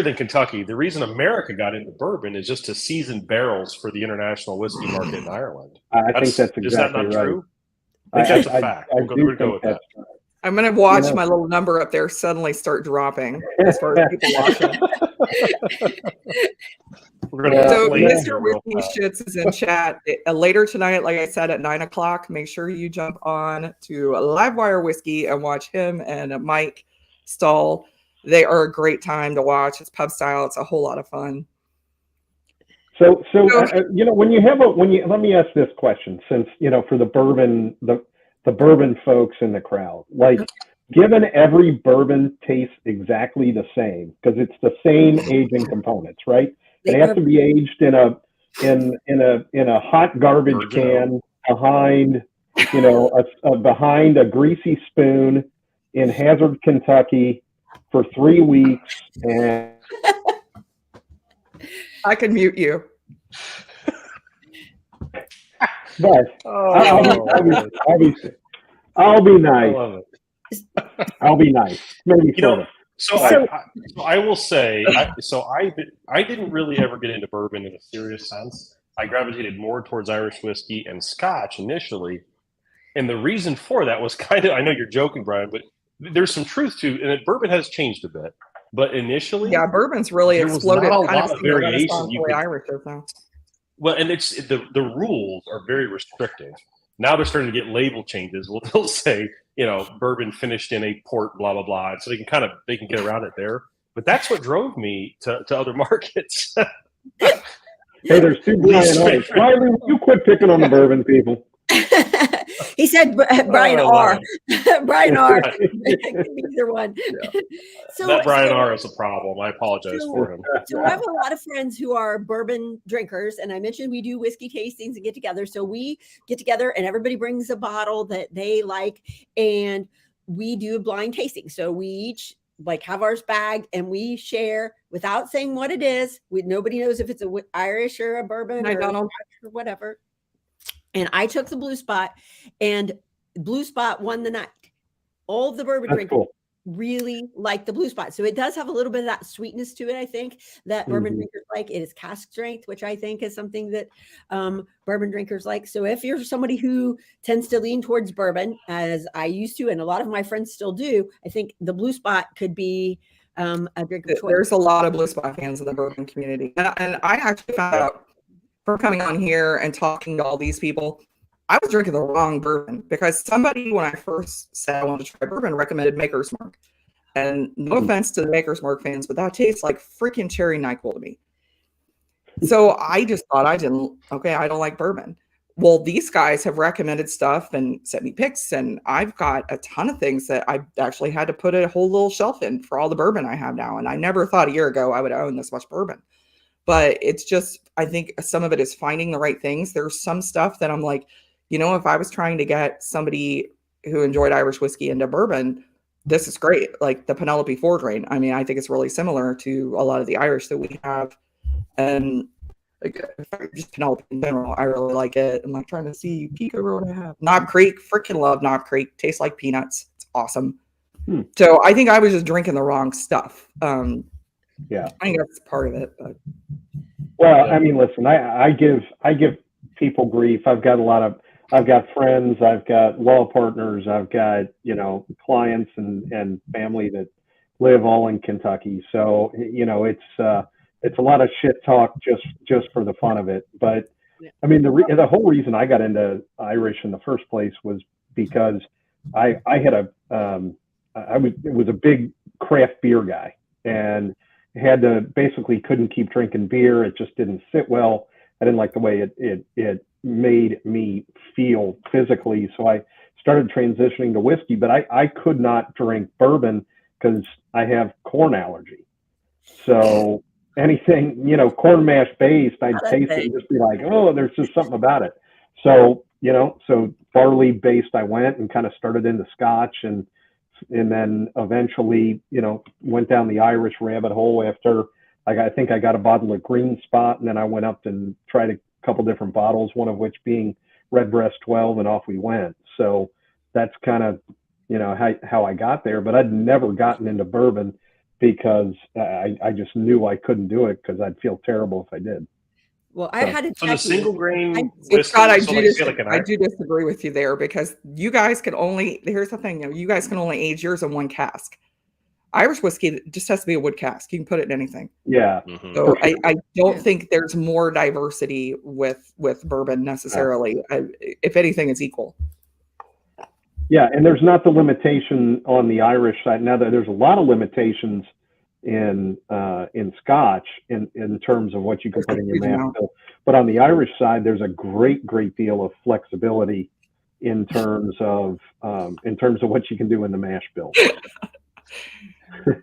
than Kentucky, the reason America got into bourbon is just to season barrels for the international whiskey market in Ireland. I think that's exactly right. Is that not true? I think that's a fact. We're going to go with that. I'm going to watch my little number up there suddenly start dropping as far as people watching. So Mr. Whiskey Shits is in chat later tonight. Like I said, at 9:00, make sure you jump on to Livewire Whiskey and watch him and Mike Stahl. They are a great time to watch. It's pub style. It's a whole lot of fun. So let me ask this question, since for the bourbon, the bourbon folks in the crowd, like, given every bourbon tastes exactly the same because it's the same aging components, right? They have to be aged in a hot garbage can behind you know, behind a greasy spoon in Hazard, Kentucky for 3 weeks. And I can mute you. But I'll be nice. I'll be nice. Maybe sort of. So I will say, I didn't really ever get into bourbon in a serious sense. I gravitated more towards Irish whiskey and Scotch initially, and the reason for that was kind of, I know you're joking, Brian, but there's some truth to, and bourbon has changed a bit. But initially, yeah, bourbon's really exploded. Not a lot of variation. Irish is now. Well, and it's the rules are very restrictive. Now they're starting to get label changes. Well, they'll say, you know, bourbon finished in a port, blah blah blah. So they can get around it there. But that's what drove me to other markets. Hey, there's 2 Brian R's. Riley, you quit picking on the bourbon people. He said Brian R. Brian R. Either one. Yeah. That Brian R. is a problem. I apologize for him. So I have a lot of friends who are bourbon drinkers, and I mentioned we do whiskey tastings and get together. So we get together and everybody brings a bottle that they like, and we do a blind tasting. So we each have ours bagged and we share without saying what it is. Nobody knows if it's a Irish or a bourbon or whatever. And I took the Blue Spot, and Blue Spot won the night. All of the bourbon drinkers really like the Blue Spot. So it does have a little bit of that sweetness to it, I think, that bourbon drinkers like. It is cask strength, which I think is something that bourbon drinkers like. So if you're somebody who tends to lean towards bourbon, as I used to, and a lot of my friends still do, I think the Blue Spot could be a drink of choice. There's a lot of Blue Spot fans in the bourbon community. And I actually found out from coming on here and talking to all these people, I was drinking the wrong bourbon, because somebody, when I first said I wanted to try bourbon, recommended Maker's Mark. And no offense to the Maker's Mark fans, but that tastes like freaking cherry NyQuil to me. So I just thought I don't like bourbon. Well, these guys have recommended stuff and sent me pics, and I've got a ton of things that I actually had to put a whole little shelf in for all the bourbon I have now. And I never thought a year ago I would own this much bourbon. But it's just, I think some of it is finding the right things. There's some stuff that I'm like, you know, if I was trying to get somebody who enjoyed Irish whiskey into bourbon, this is great. Like the Penelope 4-grain. I mean, I think it's really similar to a lot of the Irish that we have. And just Penelope in general, I really like it. I'm like trying to see Pico what I have. Knob Creek, freaking love Knob Creek. Tastes like peanuts. It's awesome. So I think I was just drinking the wrong stuff. Yeah, I think that's part of it. But. Well, I mean, listen, I give people grief. I've got friends, I've got law partners, I've got, you know, clients and family that live all in Kentucky. So, you know, it's a lot of shit talk just for the fun of it. But I mean, the whole reason I got into Irish in the first place was because I was a big craft beer guy, and couldn't keep drinking beer. It just didn't sit well. I didn't like the way it made me feel physically. So I started transitioning to whiskey, but I could not drink bourbon because I have corn allergy. So anything, you know, corn mash based, I'd taste it and just be like, oh, there's just something about it. So, you know, so barley based, I went and kind of started into Scotch, and then eventually, you know, went down the Irish rabbit hole after I think I got a bottle of Green Spot, and then I went up and tried a couple different bottles, one of which being Redbreast 12, and off we went. So that's kind of, you know, how I got there. But I'd never gotten into bourbon because I just knew I couldn't do it because I'd feel terrible if I did. Well, I had to. So the single grain. Scott, I do disagree with you there, because you guys can only. Here's the thing, you guys can only age yours in one cask. Irish whiskey just has to be a wood cask. You can put it in anything. Yeah. So I don't think there's more diversity with bourbon necessarily. If anything, it's equal. Yeah, and there's not the limitation on the Irish side. Now there's a lot of limitations in Scotch in terms of what you can put in your mash bill, but on the Irish side, there's a great deal of flexibility in terms of what you can do in the mash bill.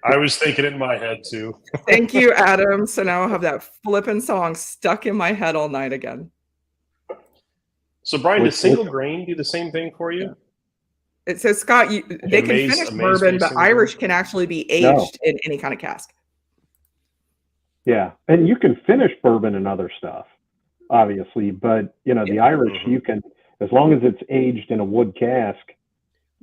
I was thinking it in my head too. Thank you, Adam. So now I have that flippin' song stuck in my head all night again. So, Brian, does single grain do the same thing for you? It says, Scott, they can finish bourbon, but Irish can actually be aged in any kind of cask. Yeah, and you can finish bourbon and other stuff, obviously, but the Irish, you can, as long as it's aged in a wood cask,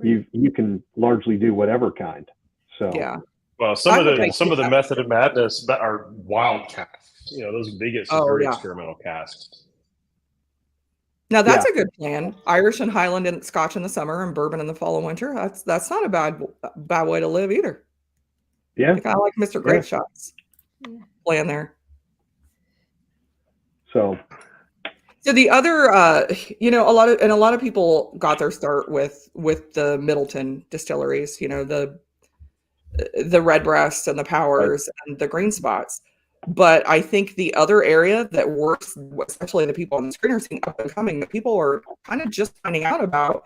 you can largely do whatever kind. So yeah. Well, some of the Method of Madness are wild casks. Those Vegas are very experimental casks. Now that's a good plan. Irish and Highland and Scotch in the summer and bourbon in the fall and winter. That's not a bad way to live either. Yeah, I like Mr. Great Shots plan there. So the other, a lot of people got their start with the Middleton distilleries. The Redbreast and the Powers and the Green Spots. But I think the other area that works, especially the people on the screen are seeing up and coming, that people are kind of just finding out about,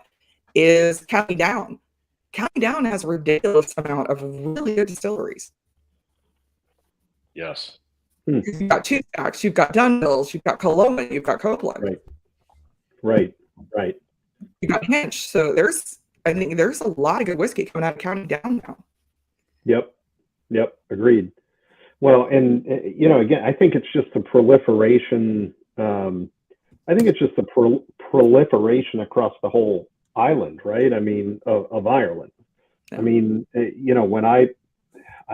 is County Down. County Down has a ridiculous amount of really good distilleries. Yes. You've got Two Stacks, you've got Dunhills, you've got Killowen, you've got Copeland. Right. You've got Hinch. So I think there's a lot of good whiskey coming out of County Down now. Yep. Agreed. Well, and again, I think it's just the proliferation. I think it's just the proliferation across the whole island, right? I mean, of Ireland. I mean, when I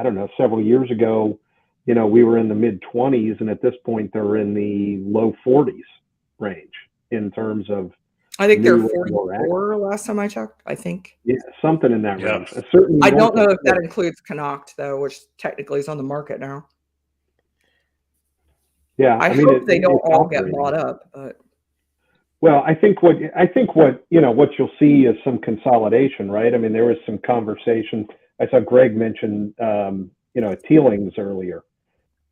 don't know, several years ago, we were in the mid-20s, and at this point, they're in the low 40s range in terms of. I think they're 44 last time I checked, I think. Yeah, something in that range. I don't know if that includes Connacht, though, which technically is on the market now. Yeah, I hope they don't all get bought up. But. Well, I think what you'll see is some consolidation, right? I mean, there was some conversation. I saw Greg mention, Teelings earlier.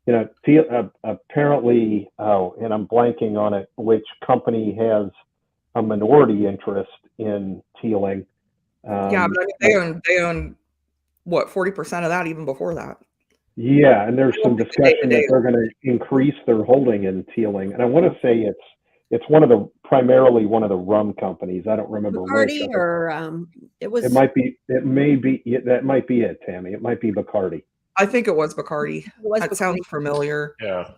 Apparently, and I'm blanking on it, which company has a minority interest in Teeling. But I mean, they own what, 40% of that even before that. Yeah, and there's some discussion that they're going to increase their holding in Teeling, and I want to say it's primarily one of the rum companies. I don't remember Bacardi or it was. That might be it, Tammy. It might be Bacardi. I think it was Bacardi. That sounds familiar. Yeah.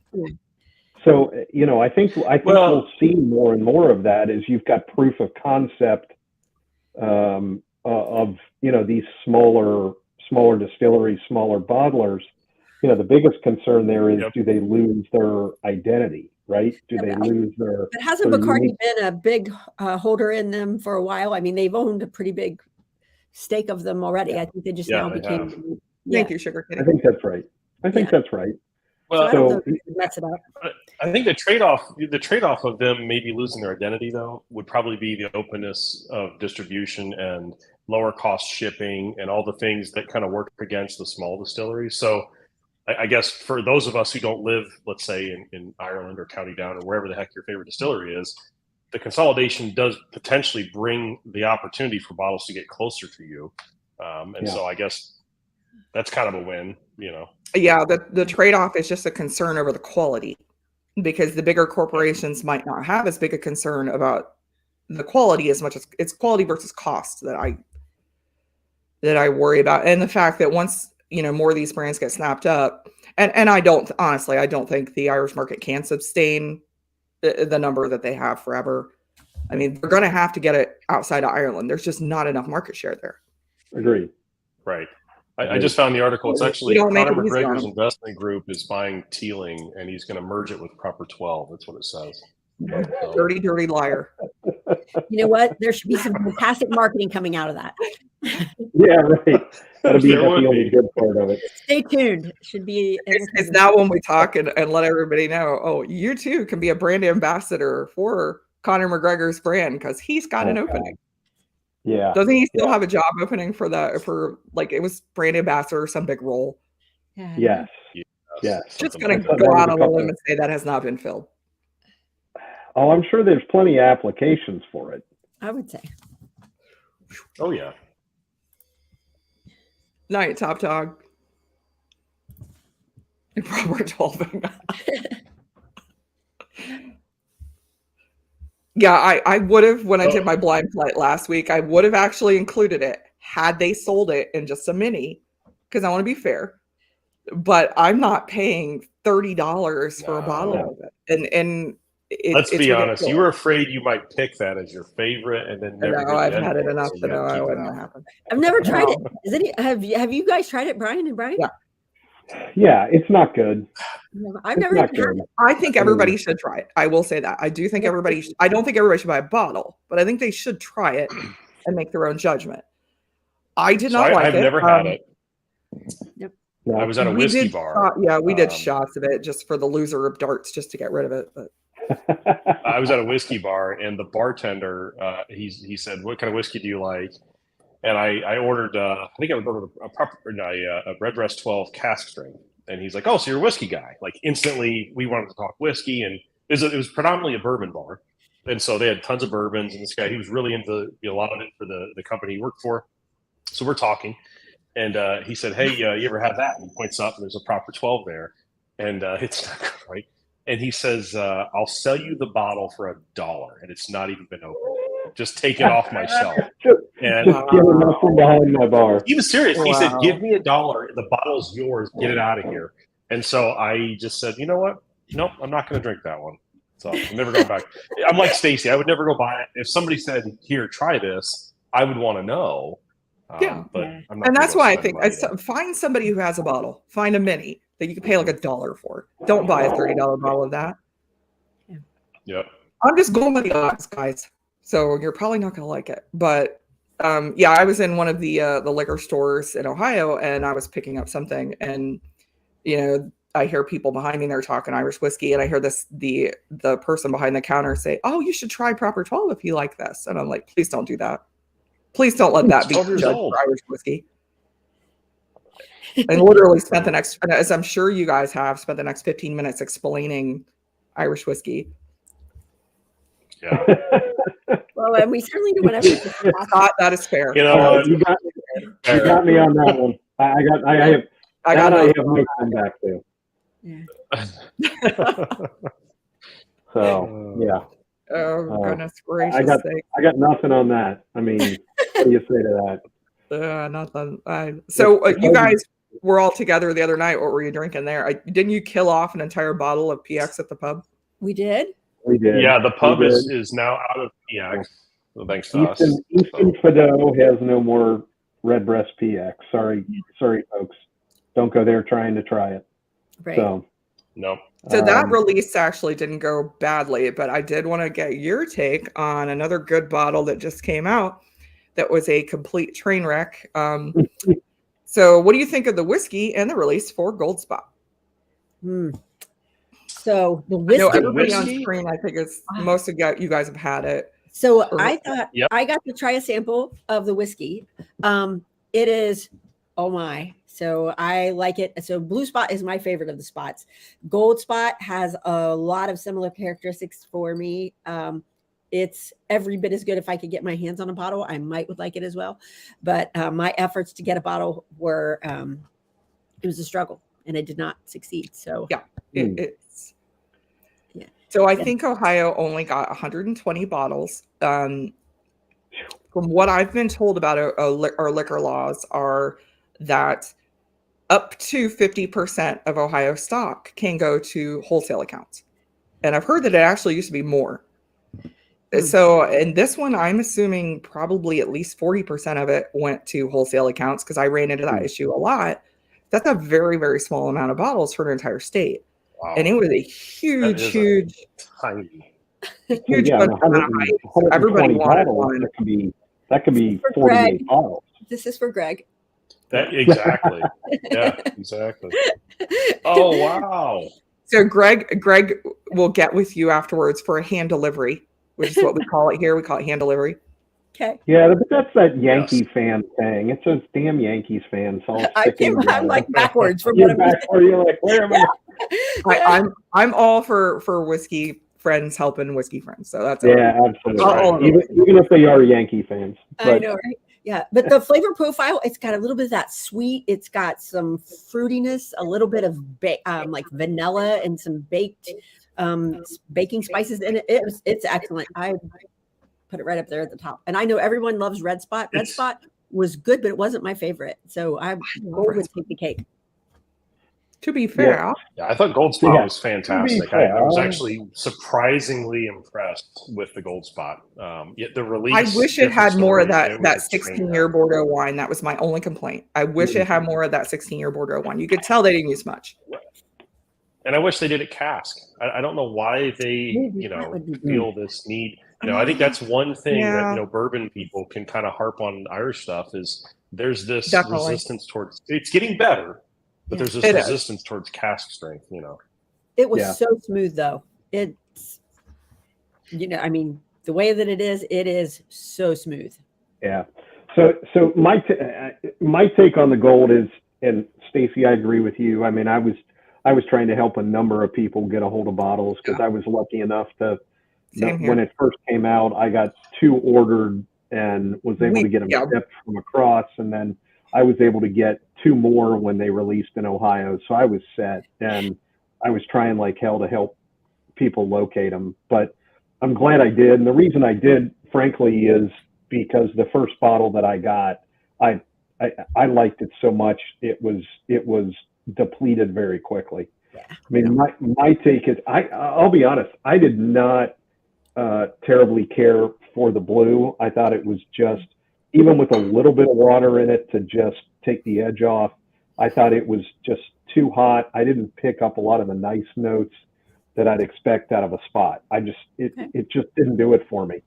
So, I think we'll see more and more of that as you've got proof of concept of these smaller distilleries, smaller bottlers. The biggest concern there is, do they lose their identity, right? Do they lose their? But hasn't Bacardi been a big holder in them for a while? I mean, they've owned a pretty big stake of them already. I think they just now became. Thank you, Sugar Kitty. I think that's right. That's right. Well, so mess it up. I think the trade-off of them maybe losing their identity, though, would probably be the openness of distribution and lower cost shipping and all the things that kind of work against the small distilleries. So I guess for those of us who don't live, let's say, in Ireland or County Down or wherever the heck your favorite distillery is, the consolidation does potentially bring the opportunity for bottles to get closer to you. So I guess that's kind of a win, Yeah, the trade-off is just a concern over the quality, because the bigger corporations might not have as big a concern about the quality as much as it's quality versus cost that I worry about. And the fact that once, more of these brands get snapped up, and I don't think the Irish market can sustain the number that they have forever. I mean, they're going to have to get it outside of Ireland. There's just not enough market share there. Agreed. Right. I just found the article. It's actually Conor McGregor's investment group is buying Teeling, and he's going to merge it with Proper 12. That's what it says. So. Dirty liar. You know what? There should be some fantastic marketing coming out of that. Yeah, right. That'll be the only good part of it. Stay tuned. Should be. It's now when we talk and let everybody know. Oh, you too can be a brand ambassador for Conor McGregor's brand because he's got an opening. Yeah. Doesn't he still have a job opening it was brand ambassador or some big role? Yes. Just going to go out on a limb and say that has not been filled. Oh, I'm sure there's plenty of applications for it. I would say. Oh, yeah. Night, Top Dog. Proper 12. Yeah, I would have, when I did my blind flight last week, I would have actually included it had they sold it in just a mini, because I want to be fair. But I'm not paying $30 for a bottle of it. And let's be ridiculous. honest. You were afraid you might pick that as your favorite, and then never. No, I've had it enough to know I wouldn't happen. I've never tried it. Have you guys tried it, Brian and Brian? Yeah. Yeah, it's not good. I've never even had it. I think everybody should try it. I will say that. I do think I don't think everybody should buy a bottle, but I think they should try it and make their own judgment. I did not like it. I've never had it. Yep. I was at a whiskey bar. We did shots of it just for the loser of darts, just to get rid of it. But I was at a whiskey bar, and the bartender, he said, "What kind of whiskey do you like?" And I ordered, I think I ordered a Redbreast 12 cask strength. And he's like, "Oh, so you're a whiskey guy?" Like instantly, we wanted to talk whiskey, and it was predominantly a bourbon bar, and so they had tons of bourbons. And this guy, he was really into a lot of it for the company he worked for. So we're talking, and he said, "Hey, you ever had that?" And he points up, and there's a proper 12 there, and it's not right. And he says, "I'll sell you the bottle for $1, and it's not even been opened. Just take it off my shelf." And just get nothing behind my bar. He was serious. He said, "Give me $1. The bottle's yours. Get it out of here." And so I just said, "You know what? Nope, I'm not going to drink that one." So I'm never going back. I'm like Stacy. I would never go buy it. If somebody said, "Here, try this," I would want to know. But I'm not. And that's why I think find somebody who has a bottle. Find a mini that you can pay like $1 for. Don't buy a $30 bottle of that. Yep. I'm just going with the odds, guys. So you're probably not going to like it. But I was in one of the liquor stores in Ohio, and I was picking up something, and I hear people behind me, they're talking Irish whiskey, and I hear the person behind the counter say, "Oh, you should try Proper 12 if you like this." And I'm like, please don't do that. Please don't let that be judged for Irish whiskey. And literally spent the next, as I'm sure you guys have, spent the next 15 minutes explaining Irish whiskey. Yeah. Well, and we certainly do whatever. That is fair. You got me on that one. I have no comeback to. Yeah. So yeah. Oh goodness gracious! I got nothing on that. I mean, what do you say to that? Nothing. So you guys were all together the other night. What were you drinking there? Didn't you kill off an entire bottle of PX at the pub? We did. We did. Yeah, the pub is now out of PX. So thanks to us. Easton Fado has no more Redbreast PX. Sorry, folks. Don't go there trying to try it. Right. So, nope. So that release actually didn't go badly, but I did want to get your take on another good bottle that just came out that was a complete train wreck. So what do you think of the whiskey and the release for Gold Spot? So the whiskey. Everybody on screen, I think it's most of you guys have had it. So I thought I got to try a sample of the whiskey. It is, oh my. So I like it. So Blue Spot is my favorite of the spots. Gold Spot has a lot of similar characteristics for me. It's every bit as good. If I could get my hands on a bottle, I would like it as well. But my efforts to get a bottle were, it was a struggle, and it did not succeed. So it's. So I think Ohio only got 120 bottles. From what I've been told about our liquor laws are that up to 50% of Ohio stock can go to wholesale accounts. And I've heard that it actually used to be more. So in this one, I'm assuming probably at least 40% of it went to wholesale accounts, because I ran into that issue a lot. That's a very, very small amount of bottles for an entire state. Wow. And it was a huge tiny. Huge amount of hype. Everybody wanted one. That could be 48 bottles. This is for Greg. Exactly. Yeah, exactly. Oh, wow. So Greg will get with you afterwards for a hand delivery, which is what we call it here. We call it hand delivery. Okay. Yeah, but that's that Yankee fan thing. It's those damn Yankees fans. I'm like backwards from what you're like, where am I? I'm all for whiskey friends helping whiskey friends. So that's absolutely. Even if they are Yankee fans. I know, right? Yeah, but the flavor profile, it's got a little bit of that sweet. It's got some fruitiness, a little bit of like vanilla and some baked baking spices in it. It's excellent. I put it right up there at the top. And I know everyone loves Red Spot. Red Spot was good, but it wasn't my favorite. So I would take the cake. To be fair, I thought Gold Spot was fantastic. I was actually surprisingly impressed with the Gold Spot. The release. I wish it had more of that 16-year Bordeaux wine. That was my only complaint. I wish it had more of that 16-year Bordeaux wine. You could tell they didn't use much. And I wish they did it cask. I don't know why they, feel this need. I think that's one thing that bourbon people can kind of harp on Irish stuff is there's this resistance towards. It's getting better. But there's this resistance towards cask strength, It was so smooth, though. It's, I mean, the way that it is so smooth. Yeah. So my take on the Gold is, and Stacy, I agree with you. I mean, I was trying to help a number of people get a hold of bottles because I was lucky enough to, when it first came out, I got 2 ordered and was able to get them shipped from across, and then I was able to get 2 more when they released in Ohio. So I was set, and I was trying like hell to help people locate them. But I'm glad I did. And the reason I did, frankly, is because the first bottle that I got, I liked it so much. It was depleted very quickly. Yeah. I mean, my take is, I'll be honest, I did not terribly care for the blue. I thought it was just, even with a little bit of water in it to just take the edge off, I thought it was just too hot. I didn't pick up a lot of the nice notes that I'd expect out of a Spot. It just didn't do it for me.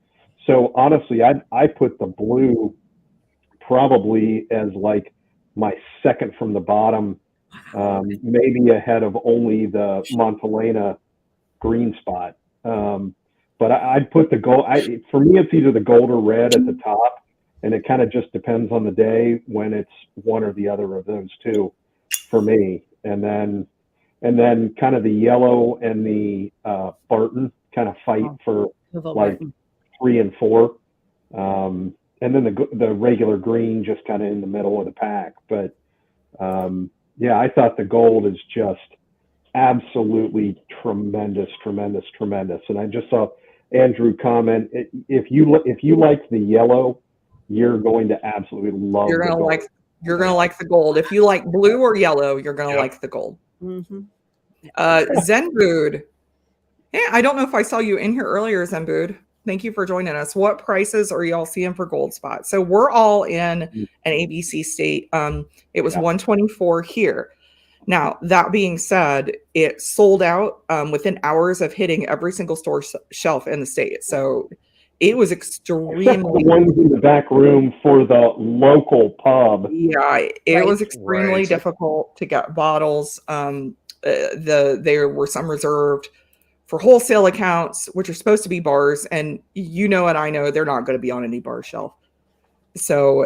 So honestly, I put the blue probably as like my second from the bottom, maybe ahead of only the Montelena green Spot. But I'd put the Gold. For me, it's either the Gold or red at the top. And it kind of just depends on the day when it's one or the other of those two for me. And then kind of the yellow and the Barton kind of fight for like 3 and 4. And then the regular green just kind of in the middle of the pack. But I thought the Gold is just absolutely tremendous. And I just saw Andrew comment, if you like the yellow, you're going to absolutely love. You're gonna like the Gold. If you like blue or yellow, you're gonna like the Gold. Mm-hmm. Zenbood. Yeah, I don't know if I saw you in here earlier, Zenbood. Thank you for joining us. What prices are y'all seeing for Gold Spot? So we're all in an ABC state. It was $124 here. Now, that being said, it sold out within hours of hitting every single store shelf in the state. So it was extremely. Except the ones in the back room for the local pub. Yeah, it was extremely difficult to get bottles. There were some reserved for wholesale accounts, which are supposed to be bars, and and I know they're not going to be on any bar shelf. So,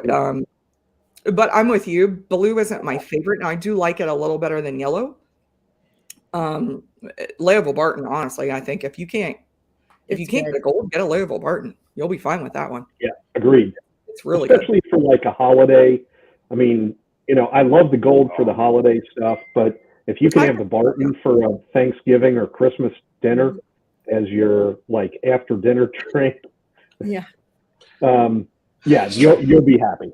but I'm with you. Blue isn't my favorite. Now, I do like it a little better than yellow. Layable Barton, honestly, I think if you can't get a Gold, get a Layable Barton. You'll be fine with that one. Yeah, agreed. It's really especially good. For like a holiday. I mean, I love the Gold for the holiday stuff, but if you can have the Barton for a Thanksgiving or Christmas dinner as your like after dinner drink, you'll be happy.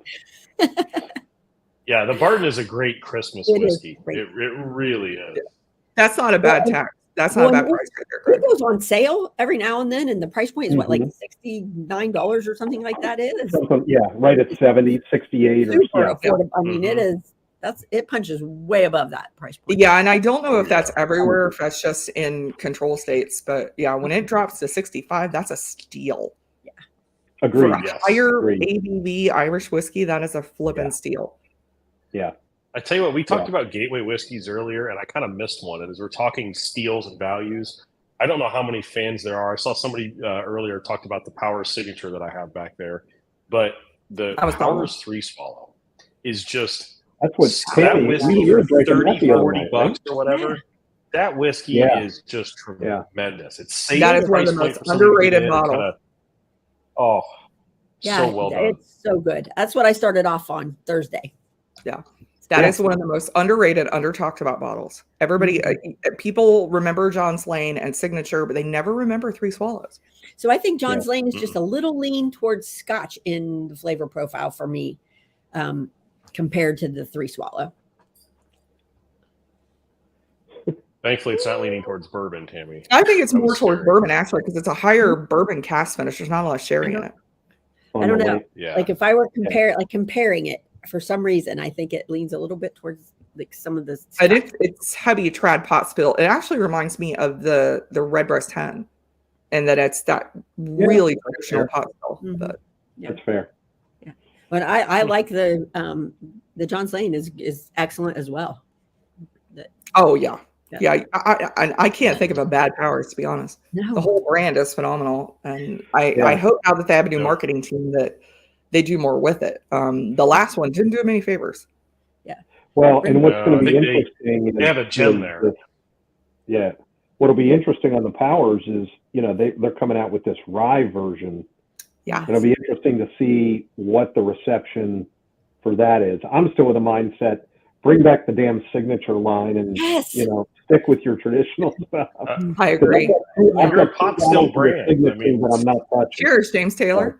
Yeah, the Barton is a great Christmas whiskey. It really is. That's not a bad tax. That's not a bad price. It goes on sale every now and then, and the price point is what, like $69 or something like that is? Right at 70, 68 or affordable. I mean, it punches way above that price point. Yeah, and I don't know if that's everywhere, if that's just in control states, but when it drops to 65, that's a steal. Yeah. Agreed. For a higher ABV Irish whiskey, that is a flippin' steal. Yeah. I tell you what, we talked about gateway whiskeys earlier, and I kind of missed one. And as we're talking steals and values, I don't know how many fans there are. I saw somebody earlier talked about the Powers Signature that I have back there, but the Powers 3 Swallow is just that whiskey for 30, 40 bucks or whatever. That whiskey is just tremendous. It's that is one of the most underrated bottles. Yeah, So well done. it's so good. That's what I started off on Thursday. Yeah. That is one of the most underrated, under-talked about bottles. Everybody, people remember John's Lane and Signature, but they never remember Three Swallows. So I think John's Lane is just a little lean towards Scotch in the flavor profile for me, compared to the Three Swallow. Thankfully, it's not leaning towards bourbon, Tammy. I think it's more towards bourbon, actually, because it's a higher bourbon cast finish. There's not a lot of sherry in it. I don't know. Yeah. Like if I were comparing it, for some reason, I think it leans a little bit towards like some of the. And it's heavy trad pot spill. It actually reminds me of the Redbreast 10, and that it's that really traditional pot spill. Mm-hmm. But that's fair. Yeah, but I like the John's Lane is excellent as well. Oh yeah. Yeah, I can't think of a bad Powers, to be honest. No. The whole brand is phenomenal, and I hope now that they have a new marketing team that they do more with it. The last one didn't do them any favors. Yeah. Well, and what's going to be interesting, they have a gem there. Yeah. What'll be interesting on the Powers is, they're coming out with this rye version. Yeah. It'll be interesting to see what the reception for that is. I'm still with a mindset. Bring back the damn Signature line and, stick with your traditional stuff. I agree. You're a pot still brand. I mean, that I'm not touching. Cheers, James Taylor.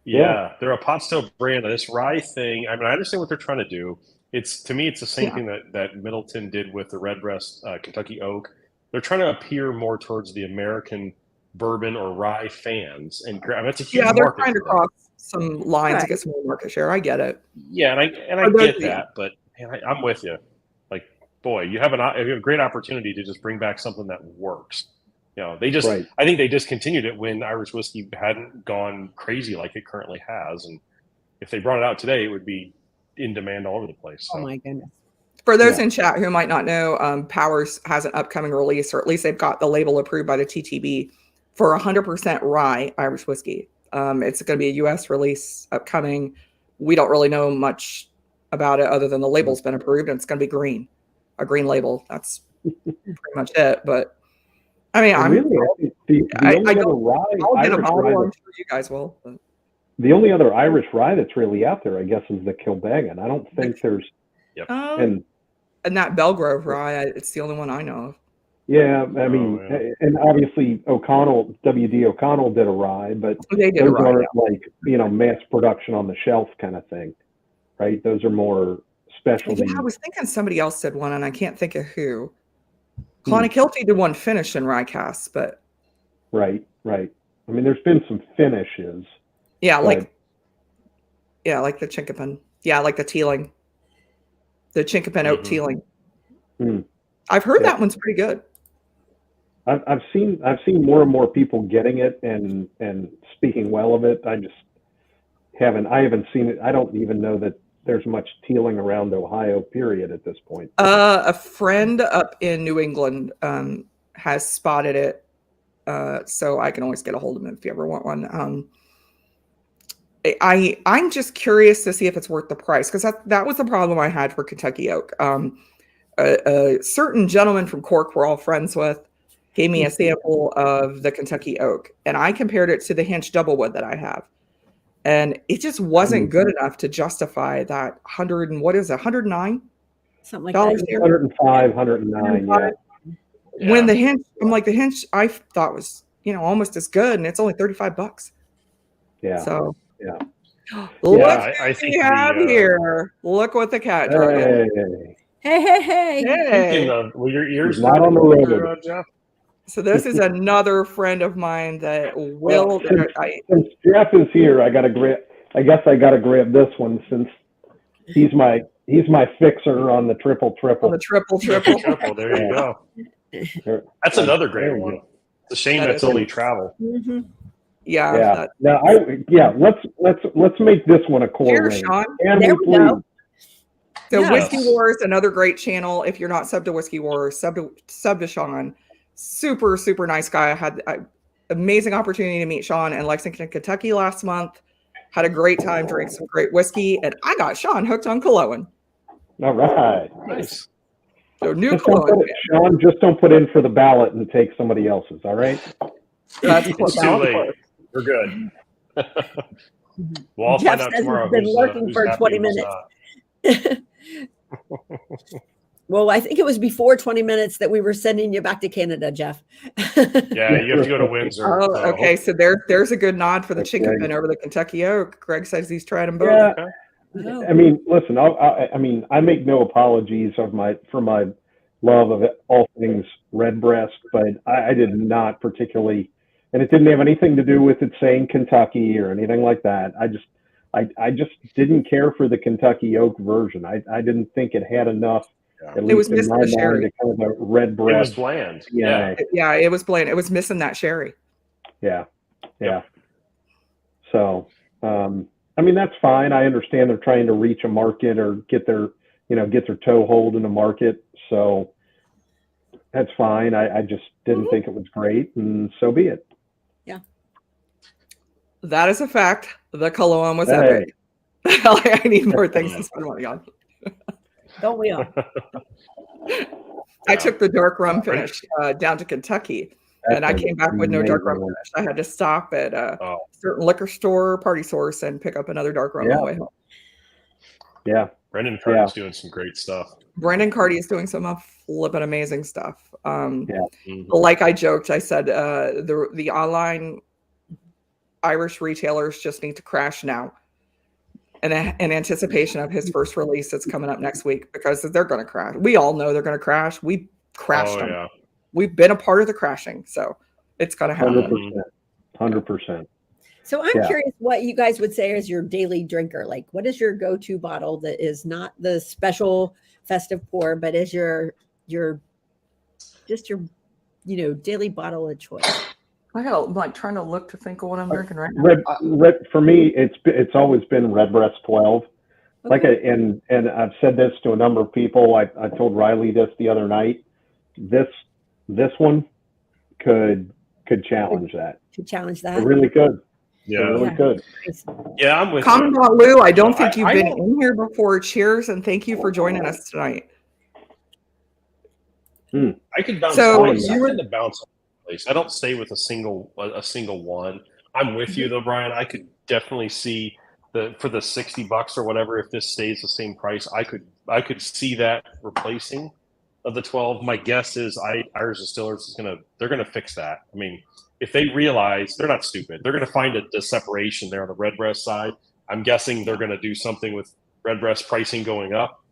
Yeah, they're a pot still brand. This rye thing, I mean, I understand what they're trying to do. To me, it's the same thing that Middleton did with the Redbreast Kentucky Oak. They're trying to appear more towards the American bourbon or rye fans. And that's a huge market. They're trying to cross some lines to get some more market share. I get it. Yeah, and I get that, but man, I'm with you. Like, boy, you have a great opportunity to just bring back something that works. I think they discontinued it when Irish whiskey hadn't gone crazy like it currently has, and if they brought it out today, it would be in demand all over the place. So. Oh my goodness! For those in chat who might not know, Powers has an upcoming release, or at least they've got the label approved by the TTB for 100% rye Irish whiskey. It's going to be a U.S. release upcoming. We don't really know much about it other than the label's been approved, and it's going to be green, a green label. That's pretty much it. But I mean, I'll get a bottle. I'm sure you guys will. But. The only other Irish rye that's really out there, I guess, is the Kilbeggan. I don't think there's. Yep. And that Belgrove rye, it's the only one I know of. Yeah, I mean, and obviously W.D. O'Connell did a rye, but they did those aren't like, mass production on the shelf kind of thing, right? Those are more specialty. Yeah, I was thinking somebody else did one, and I can't think of who. Clonakilty did one finish in rye casks, but. Right. I mean, there's been some finishes. Yeah, like the Chinkapin. Yeah, like the Teeling. The Chinkapin Oak Teeling. I've heard that one's pretty good. I've seen more and more people getting it and speaking well of it. I haven't seen it. I don't even know that there's much Teeling around Ohio, period, at this point. A friend up in New England has spotted it, so I can always get a hold of him if you ever want one. I'm just curious to see if it's worth the price, because that was the problem I had for Kentucky Oak. A certain gentleman from Cork we're all friends with gave me a sample of the Kentucky Oak, and I compared it to the Hinch Doublewood that I have, and it just wasn't good enough to justify that 109 something like that. 105, 109. Yeah. When the Hinch, the Hinch I thought was almost as good, and it's only $35. Yeah. So yeah. Look what we have here. Look what the cat drew. Hey. Were your ears not on the road, Jeff? So this is another friend of mine that will. Since Jeff is here, I guess I gotta grab this one since he's my fixer on the triple. On the triple. There you go. That's another great one. It's a shame that's only travel. Mm-hmm. Yeah. Now, let's make this one a core. Cheers, Sean. There we go. So Whiskey Wars, another great channel. If you're not sub to Whiskey Wars, sub to Sean. Super, super nice guy. I had an amazing opportunity to meet Sean in Lexington, Kentucky last month. Had a great time, drank some great whiskey, and I got Sean hooked on Killowen. All right. Nice. So Killowen. Sean, just don't put in for the ballot and take somebody else's, all right? That's it's too late. We're good. Well, I'll Jeff find out says tomorrow. It's been lurking who's for happy 20 and who's minutes. Well, I think it was before 20 minutes that we were sending you back to Canada, Jeff. Yeah, you have to go to Windsor. Oh, okay. So there's a good nod for the chinkapin over the Kentucky oak. Greg says he's tried them both. Yeah. Oh. I mean, listen, I make no apologies for my love of all things redbreast, but I did not particularly, and it didn't have anything to do with it saying Kentucky or anything like that. I just didn't care for the Kentucky oak version. I didn't think it had enough. Yeah. At least It was in missing my the sherry. mind, to kind of a redbreast. It was bland. Yeah. Yeah, it was bland. It was missing that sherry. Yeah. So, I mean, that's fine. I understand they're trying to reach a market or get their toehold in a market. So that's fine. I just didn't think it was great, and so be it. Yeah. That is a fact. The Cologne was epic. I need more things to spend money on. Don't we all? I took the dark rum finish down to Kentucky, and I came back with no dark rum finish. I had to stop at a certain liquor store, Party Source, and pick up another dark rum on the way home. Yeah. Brendan Carter's doing some great stuff. Brendan Carty is doing some flippin' amazing stuff. Like I joked, I said the online Irish retailers just need to crash now. In anticipation of his first release that's coming up next week, because they're going to crash. We all know they're going to crash. We crashed them. Yeah. We've been a part of the crashing, so it's going to happen. 100%. So I'm curious what you guys would say is your daily drinker. Like, what is your go-to bottle that is not the special festive pour, but is your daily bottle of choice? I'm like trying to look to think of what I'm drinking right now. For me, it's always been Redbreast 12. Okay. And I've said this to a number of people. I told Riley this the other night. This one could challenge that. Could challenge that. It really could. Yeah, really good. Yeah, I'm with Commandant Lou, I don't think you've been in here before. Cheers, and thank you for joining us tonight. I could bounce. You were in the bounce place. I don't stay with a single one. I'm with you though, Brian. I could definitely see for the $60 or whatever, if this stays the same price, I could see that replacing of the 12. My guess is Irish Distillers they're gonna fix that. I mean, if they realize, they're not stupid, they're gonna find the separation there on the Redbreast side. I'm guessing they're gonna do something with Redbreast pricing going up.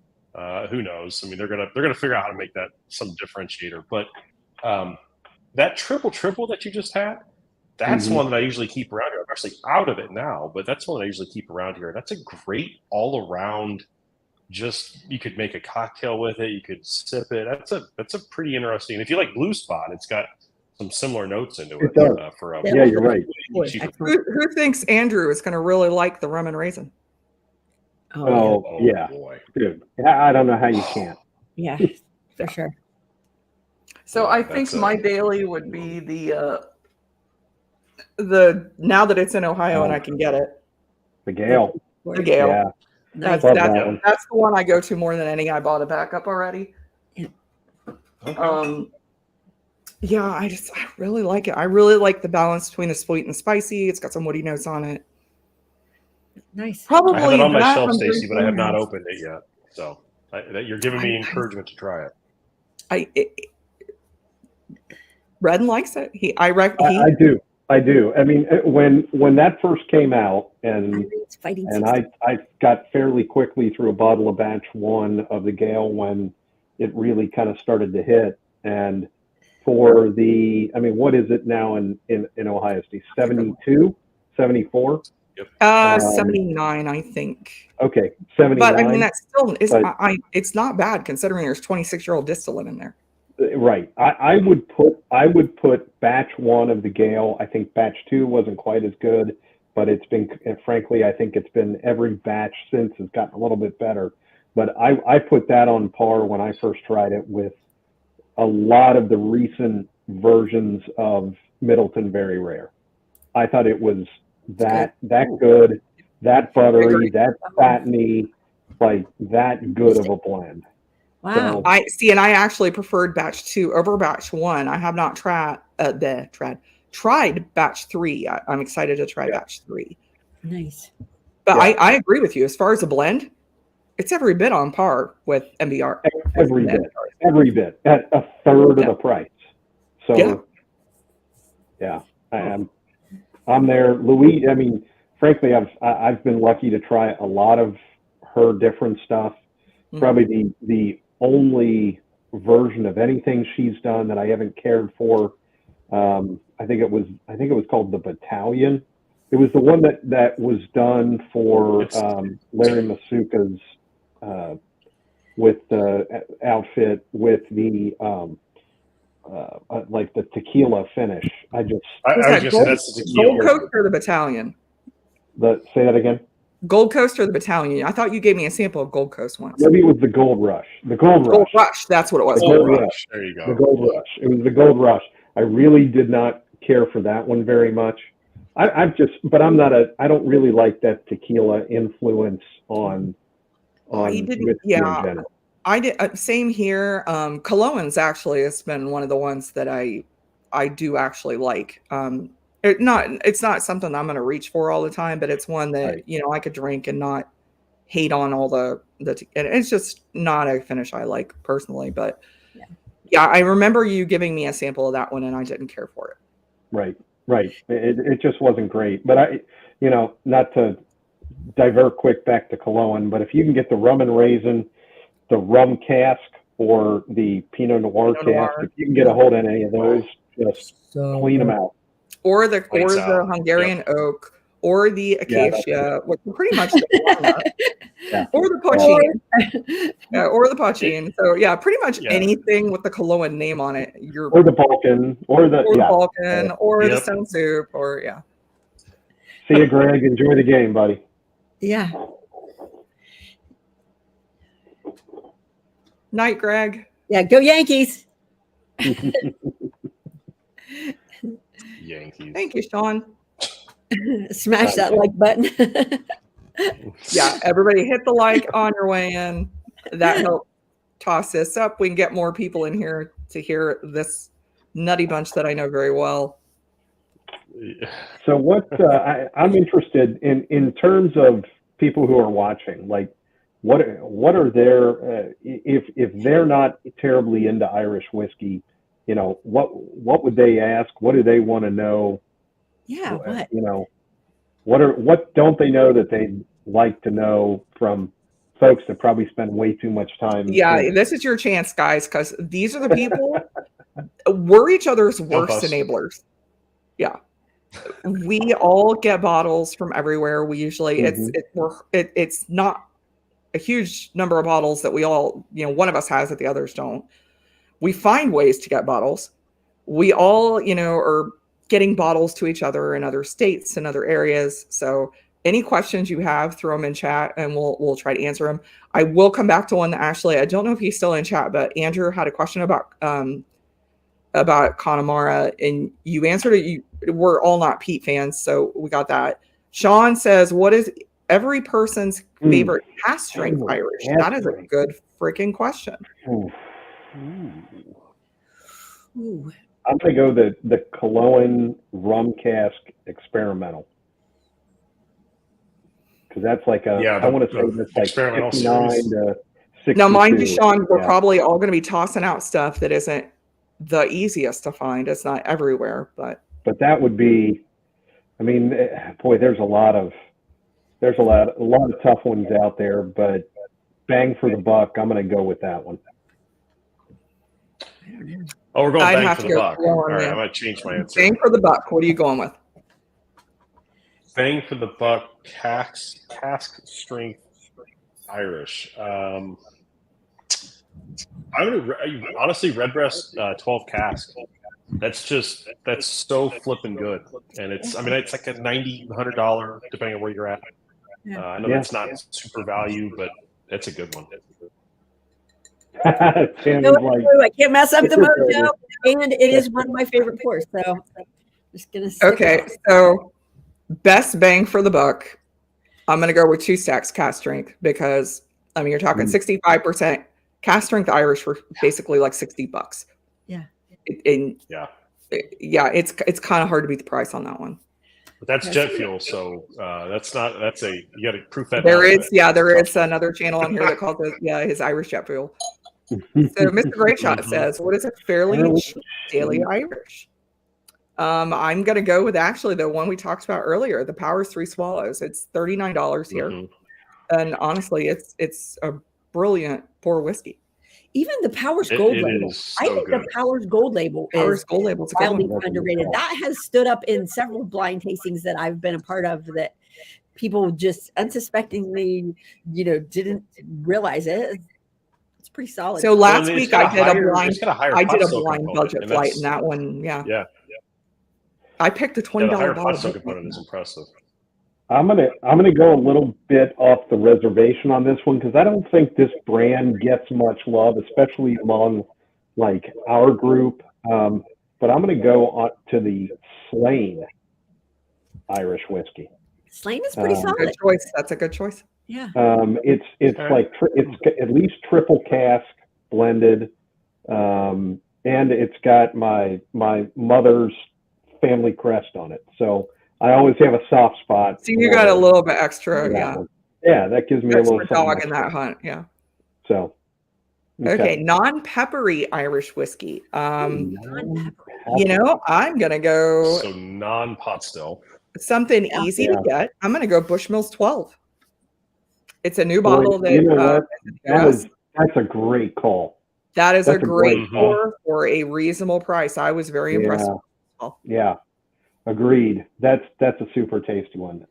Who knows? I mean, they're gonna figure out how to make that some differentiator. But that triple that you just had, that's one that I usually keep around here. I'm actually out of it now, but that's one that I usually keep around here. That's a great all around. Just, you could make a cocktail with it. You could sip it. That's a pretty interesting. If you like Blue Spot, it's got some similar notes into it. Yeah, you're right. Who thinks Andrew is going to really like the rum and raisin? Oh yeah, boy, dude. I don't know how you can't. Yeah, for sure. So I think my daily would be the now that it's in Ohio and I can get it. The Gale. The Gale. Yeah. That's the one I go to more than any. I bought a backup already. Yeah. Okay. Yeah, I really like it. I really like the balance between the sweet and spicy. It's got some woody notes on it. Nice. Probably I have it on my shelf, Stacey, but I have not opened it yet. So you're giving me encouragement to try it. Redden likes it. I do. I mean, when that first came out, and I got fairly quickly through a bottle of batch one of the Gale when it really kind of started to hit. And for what is it now in Ohio State? 72, 74? Yep. 79, I think. Okay, 79. But I mean, that still is. It's not bad considering there's 26-year-old distillate in there. Right. I would put batch one of the Gale. I think batch two wasn't quite as good, but frankly, I think it's been every batch since has gotten a little bit better. But I put that on par when I first tried it with a lot of the recent versions of Middleton Very Rare. I thought it was that good, that buttery, that fattening, like that good of a blend. Wow. So, I actually preferred batch two over batch one. I have not tried tried batch 3. I'm excited to try batch 3. Nice. But I agree with you. As far as a blend, it's every bit on par with MBR. Every bit at a third of the price. So I'm there. Louis, I mean, frankly, I've been lucky to try a lot of her different stuff. Probably the only version of anything she's done that I haven't cared for. I think it was called the Battalion. It was the one that was done for Larry Masuka's with the outfit with the like the tequila finish. I was just that's the Gold Coast or the Battalion. Say that again. Gold Coast or the Battalion? I thought you gave me a sample of Gold Coast once. Maybe it was the Gold Rush. The Gold Rush. That's what it was. The Gold Rush. There you go. The Gold Rush. It was the Gold Rush. I really did not care for that one very much. I don't really like that tequila influence on whiskey in general. I did. Same here. Colognes actually has been one of the ones that I do actually like. It's not something I'm going to reach for all the time, but it's one that I could drink and not hate on all the and it's just not a finish I like personally. But I remember you giving me a sample of that one, and I didn't care for it. Right. It just wasn't great. But not to divert quick back to Cologne, but if you can get the rum and raisin, the rum cask, or the Pinot Noir cask, if you can get a hold of any of those, just clean them out. Or the Hungarian oak, or the acacia, which are pretty much or the pochine, or the pochine. So pretty much anything with the Cologne name on it, or the Balkan, or the Balkan, or the stone soup, or See you, Greg. Enjoy the game, buddy. Yeah. Night, Greg. Yeah, go Yankees. Yankees. Thank you, Sean. Smash that like button. Everybody hit the like on your way in. That helped toss this up. We can get more people in here to hear this nutty bunch that I know very well. So what I'm interested in terms of people who are watching, like what are their if they're not terribly into Irish whiskey, what would they ask? What do they want to know? Yeah, what don't they know that they'd like to know from folks that probably spend way too much time? This is your chance, guys, because these are the people we're each other's worst enablers. We all get bottles from everywhere. We usually it's not a huge number of bottles that we all one of us has that the others don't. We find ways to get bottles. We all are getting bottles to each other in other states and other areas. So any questions you have, throw them in chat and we'll try to answer them. I will come back to one that actually, I don't know if he's still in chat, but Andrew had a question about Connemara, and you answered it. We're all not Pete fans, so we got that. Sean says, what is every person's favorite cask strength Irish? That is a good freaking question. Ooh. I'm going to go the Cologne rum cask experimental. Because that's like I want to say that's like 59 to 62. Now, mind you, Sean, we're probably all going to be tossing out stuff that isn't the easiest to find. It's not everywhere, but that would be, boy, there's a lot of tough ones out there, but bang for the buck, I'm going to go with that one. Oh, we're going bang for the buck. All right, I might change my answer. Bang for the buck. What are you going with? Bang for the buck, cask strength Irish. I'm gonna honestly Redbreast 12 cask. That's so flipping good, and it's like a $90, $100 depending on where you're at. I know that's not super value, but that's a good one. I can't mess up the mojo, and it is one of my favorite pours. So I'm just gonna. So best bang for the buck, I'm gonna go with 2 stacks cask strength because you're talking 65% cask strength Irish for basically like $60. Yeah. Yeah, it's kind of hard to beat the price on that one. But that's jet fuel, so you got to proof that. There is another channel on here that calls it his Irish jet fuel. So Mr. Great Shot says, what is a fairly cheap daily Irish? I'm going to go with actually the one we talked about earlier, the Powers 3 Swallows. It's $39 here. And honestly, it's a brilliant pour whiskey. Even the Powers Gold label. I think the Powers Gold label is wildly underrated. That has stood up in several blind tastings that I've been a part of that people just unsuspectingly, didn't realize it. It's pretty solid. So last week I did a blind budget flight in that one. Yeah. I picked a $20 bottle. The component is impressive. I'm gonna go a little bit off the reservation on this one because I don't think this brand gets much love, especially among like our group. But I'm gonna go on to the Slane Irish whiskey. Slane is pretty solid. Good choice. That's a good choice. Yeah. It's it's at least triple cask blended, and it's got my mother's family crest on it. So I always have a soft spot. So you got a little bit extra, Yeah, that gives me a little dog in that hunt, yeah. So okay, non-peppery Irish whiskey. I'm gonna go non-pot still. Something easy to get. I'm gonna go Bushmills 12. It's a new bottle that's a great call. That is a great pour for a reasonable price. I was very impressed with it. Yeah. Agreed. That's a super tasty one.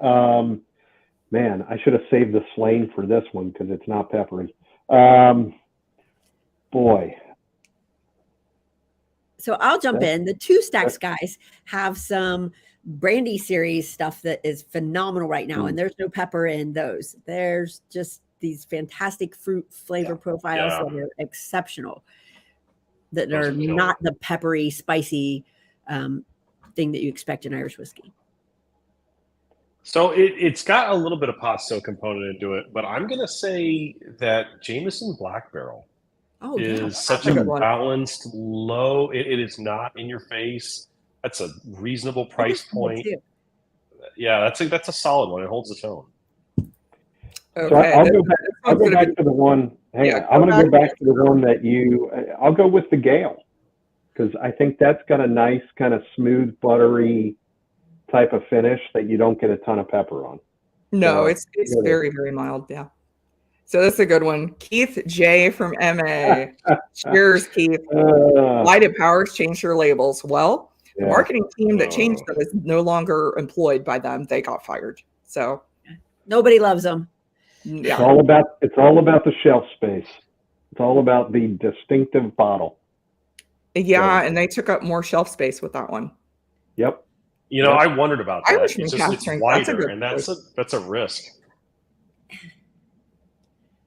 Man, I should have saved the Slane for this one because it's not peppery. Boy. So I'll jump in. The Two Stacks guys have some brandy series stuff that is phenomenal right now, and there's no pepper in those. There's just these fantastic fruit flavor profiles that are exceptional, that are not the peppery, spicy thing that you expect in Irish whiskey. So it's got a little bit of pot still component into it, but I'm going to say that Jameson Black Barrel is such a balanced, low. It is not in your face. That's a reasonable price point. Yeah, that's a solid one. It holds its own. Okay. So I'll go back to the one. I'm going to go back to the one that I'll go with the Gale. Because I think that's got a nice kind of smooth, buttery type of finish that you don't get a ton of pepper on. No, it's very, very mild. Yeah. So that's a good one. Keith J from MA. Cheers, Keith. Why did Powers change their labels? Well, the marketing team that changed them is no longer employed by them. They got fired. So nobody loves them. Yeah. It's all about the shelf space. It's all about the distinctive bottle. Yeah, and they took up more shelf space with that one. Yep. I wondered about that. It's wider, and that's a risk.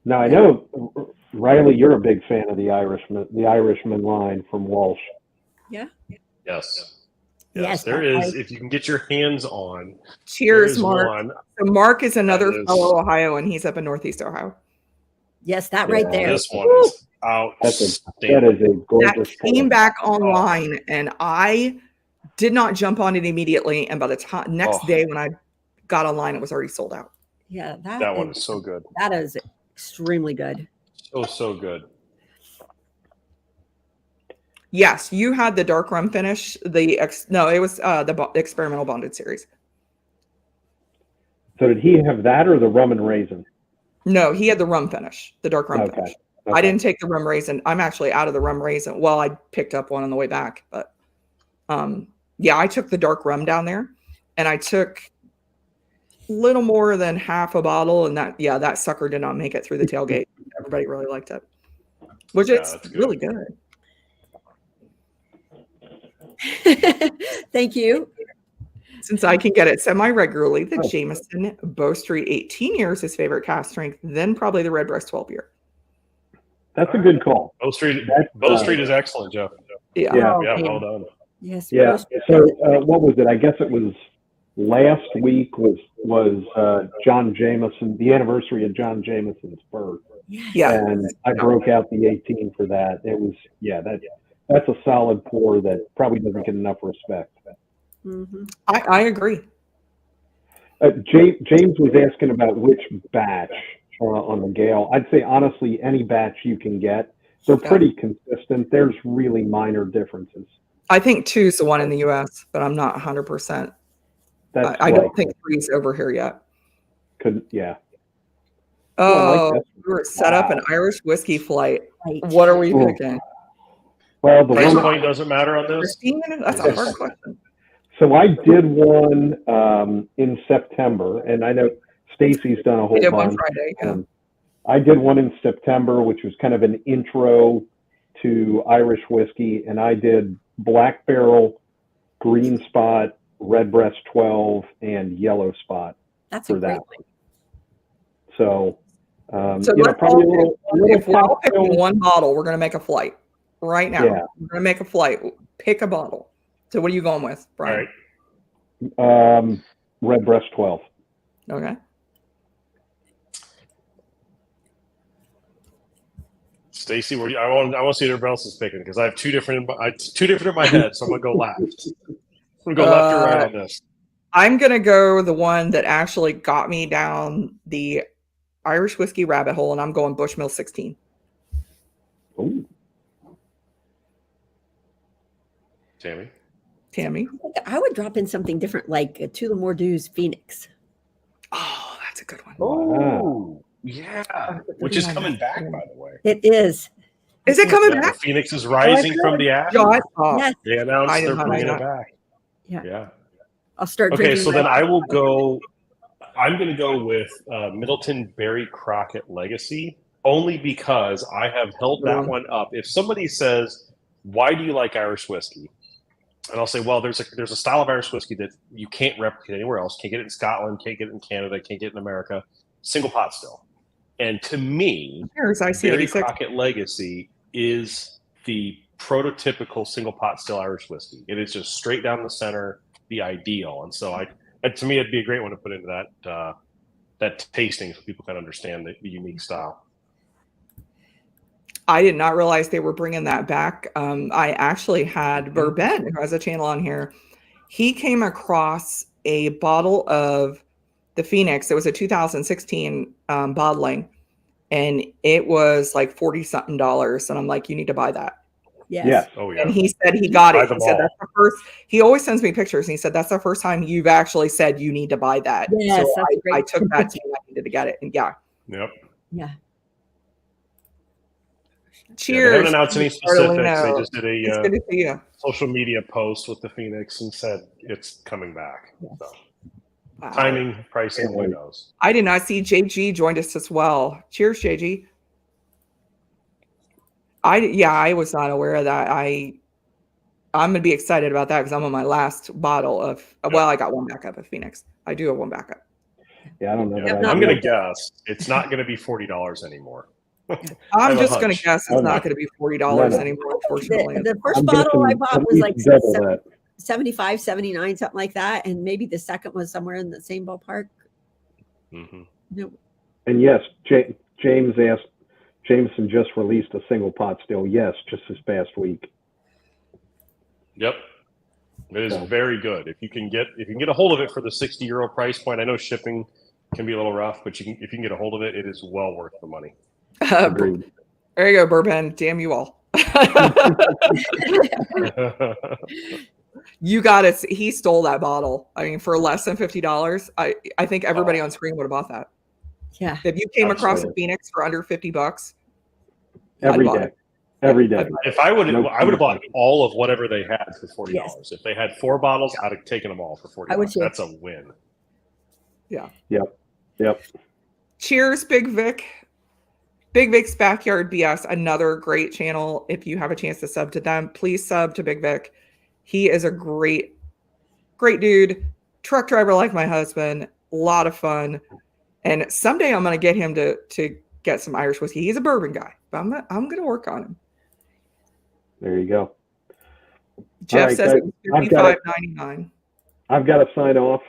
Now I know, Riley, you're a big fan of the Irishman line from Walsh. Yeah. Yes. There is. If you can get your hands on. Cheers, Mark. So Mark is another fellow Ohioan. He's up in Northeast Ohio. Yes, that right there. This one is outstanding. That is a gorgeous. That came back online, and I did not jump on it immediately. And by the next day when I got online, it was already sold out. Yeah, that one is so good. That is extremely good. So good. Yes, you had the dark rum finish. It was the experimental bonded series. So did he have that or the rum and raisin? No, he had the rum finish, the dark rum finish. Okay. I didn't take the rum raisin. I'm actually out of the rum raisin. Well, I picked up one on the way back, but I took the dark rum down there, and I took a little more than half a bottle, and that sucker did not make it through the tailgate. Everybody really liked it, which it's really good. Thank you. Since I can get it semi-regularly, the Jameson Bow Street 18 years, his favorite cask strength, then probably the Redbreast 12 year. That's a good call. Bow Street is excellent, Jeff. Yeah, well done. Yes. Yeah. So what was it? I guess it was last week was John Jameson, the anniversary of John Jameson's birth. Yeah. And I broke out the 18 for that. It was that's a solid pour that probably doesn't get enough respect. Mm-hmm. I agree. James was asking about which batch on the Gale. I'd say honestly, any batch you can get. They're pretty consistent. There's really minor differences. I think 2's the one in the U.S., but I'm not 100%. I don't think 3's over here yet. Yeah. Oh, we're set up an Irish whiskey flight. What are we picking? Well, the price point doesn't matter on this. That's a hard question. So I did one in September, and I know Stacy's done a whole bunch. Did one Friday, yeah. I did one in September, which was kind of an intro to Irish whiskey, and I did Black Barrel, Green Spot, Redbreast 12, and Yellow Spot. That's a great one. So, probably if we're all picking one bottle, we're going to make a flight right now. Yeah. We're going to make a flight. Pick a bottle. So what are you going with, Brian? All right. Redbreast 12. Okay. Stacy, I want to see what everybody else is picking because I have two different in my head, so I'm gonna go left. I'm gonna go left or right on this. I'm gonna go the one that actually got me down the Irish whiskey rabbit hole, and I'm going Bushmill 16. Ooh. Tammy? I would drop in something different, like a Tullamore-Dew's Phoenix. Oh, that's a good one. Oh, yeah. Which is coming back, by the way. It is. Is it coming back? The Phoenix is rising from the ashes. Yes. They announced they're bringing it back. Yeah. I'll start. Okay, so then I will go. I'm going to go with Middleton Barry Crockett Legacy, only because I have held that one up. If somebody says, "Why do you like Irish whiskey?" and I'll say, "Well, there's a style of Irish whiskey that you can't replicate anywhere else. Can't get it in Scotland. Can't get it in Canada. Can't get it in America. Single pot still." And to me, Barry Crockett Legacy is the prototypical single pot still Irish whiskey. It is just straight down the center, the ideal. And so to me, it'd be a great one to put into that tasting so people can understand the unique style. I did not realize they were bringing that back. I actually had Bourbon, who has a channel on here. He came across a bottle of the Phoenix. It was a 2016 bottling, and it was like $40-something. And I'm like, you need to buy that. Yes. Oh, yeah. And he said he got it. He said that's the first. He always sends me pictures, and he said that's the first time you've actually said you need to buy that. Yes, so I took that to I needed to get it, and Yep. Yeah. Cheers. They haven't announced any specifics. They just did good to see you. social media post with the Phoenix and said it's coming back. Yes. So. Wow. Timing, pricing, who knows? I did not see JG joined us as well. Cheers, JG. I was not aware of that. I'm gonna be excited about that because I'm on my last bottle of. Well, I got one backup of Phoenix. I do have one backup. Yeah, I don't know. I'm gonna guess it's not gonna be $40 anymore. I'm just gonna guess it's not gonna be $40 anymore. Unfortunately, the first bottle I bought was like 75, 79, something like that, and maybe the second was somewhere in the same ballpark. Mm-hmm. No. And yes, James asked. Jameson just released a single pot still. Yes, just this past week. Yep, it is very good. If you can get a hold of it for the €60 price point, I know shipping can be a little rough, but if you can get a hold of it, it is well worth the money. There you go, Bourbon. Damn you all. You got it. He stole that bottle. I mean, for less than $50, I think everybody on screen would have bought that. Yeah. If you came across a Phoenix for under $50, every day. If I would have bought all of whatever they had for $40. Yes. If they had 4 bottles, I'd have taken them all for $40. That's a win. Yeah. Yep. Cheers, Big Vic. Big Vic's Backyard BS, another great channel. If you have a chance to sub to them, please sub to Big Vic. He is a great dude. Truck driver like my husband. A lot of fun. And someday I'm going to get him to get some Irish whiskey. He's a bourbon guy, but I'm going to work on him. There you go. Jeff says it's $55.99. I've got to sign off.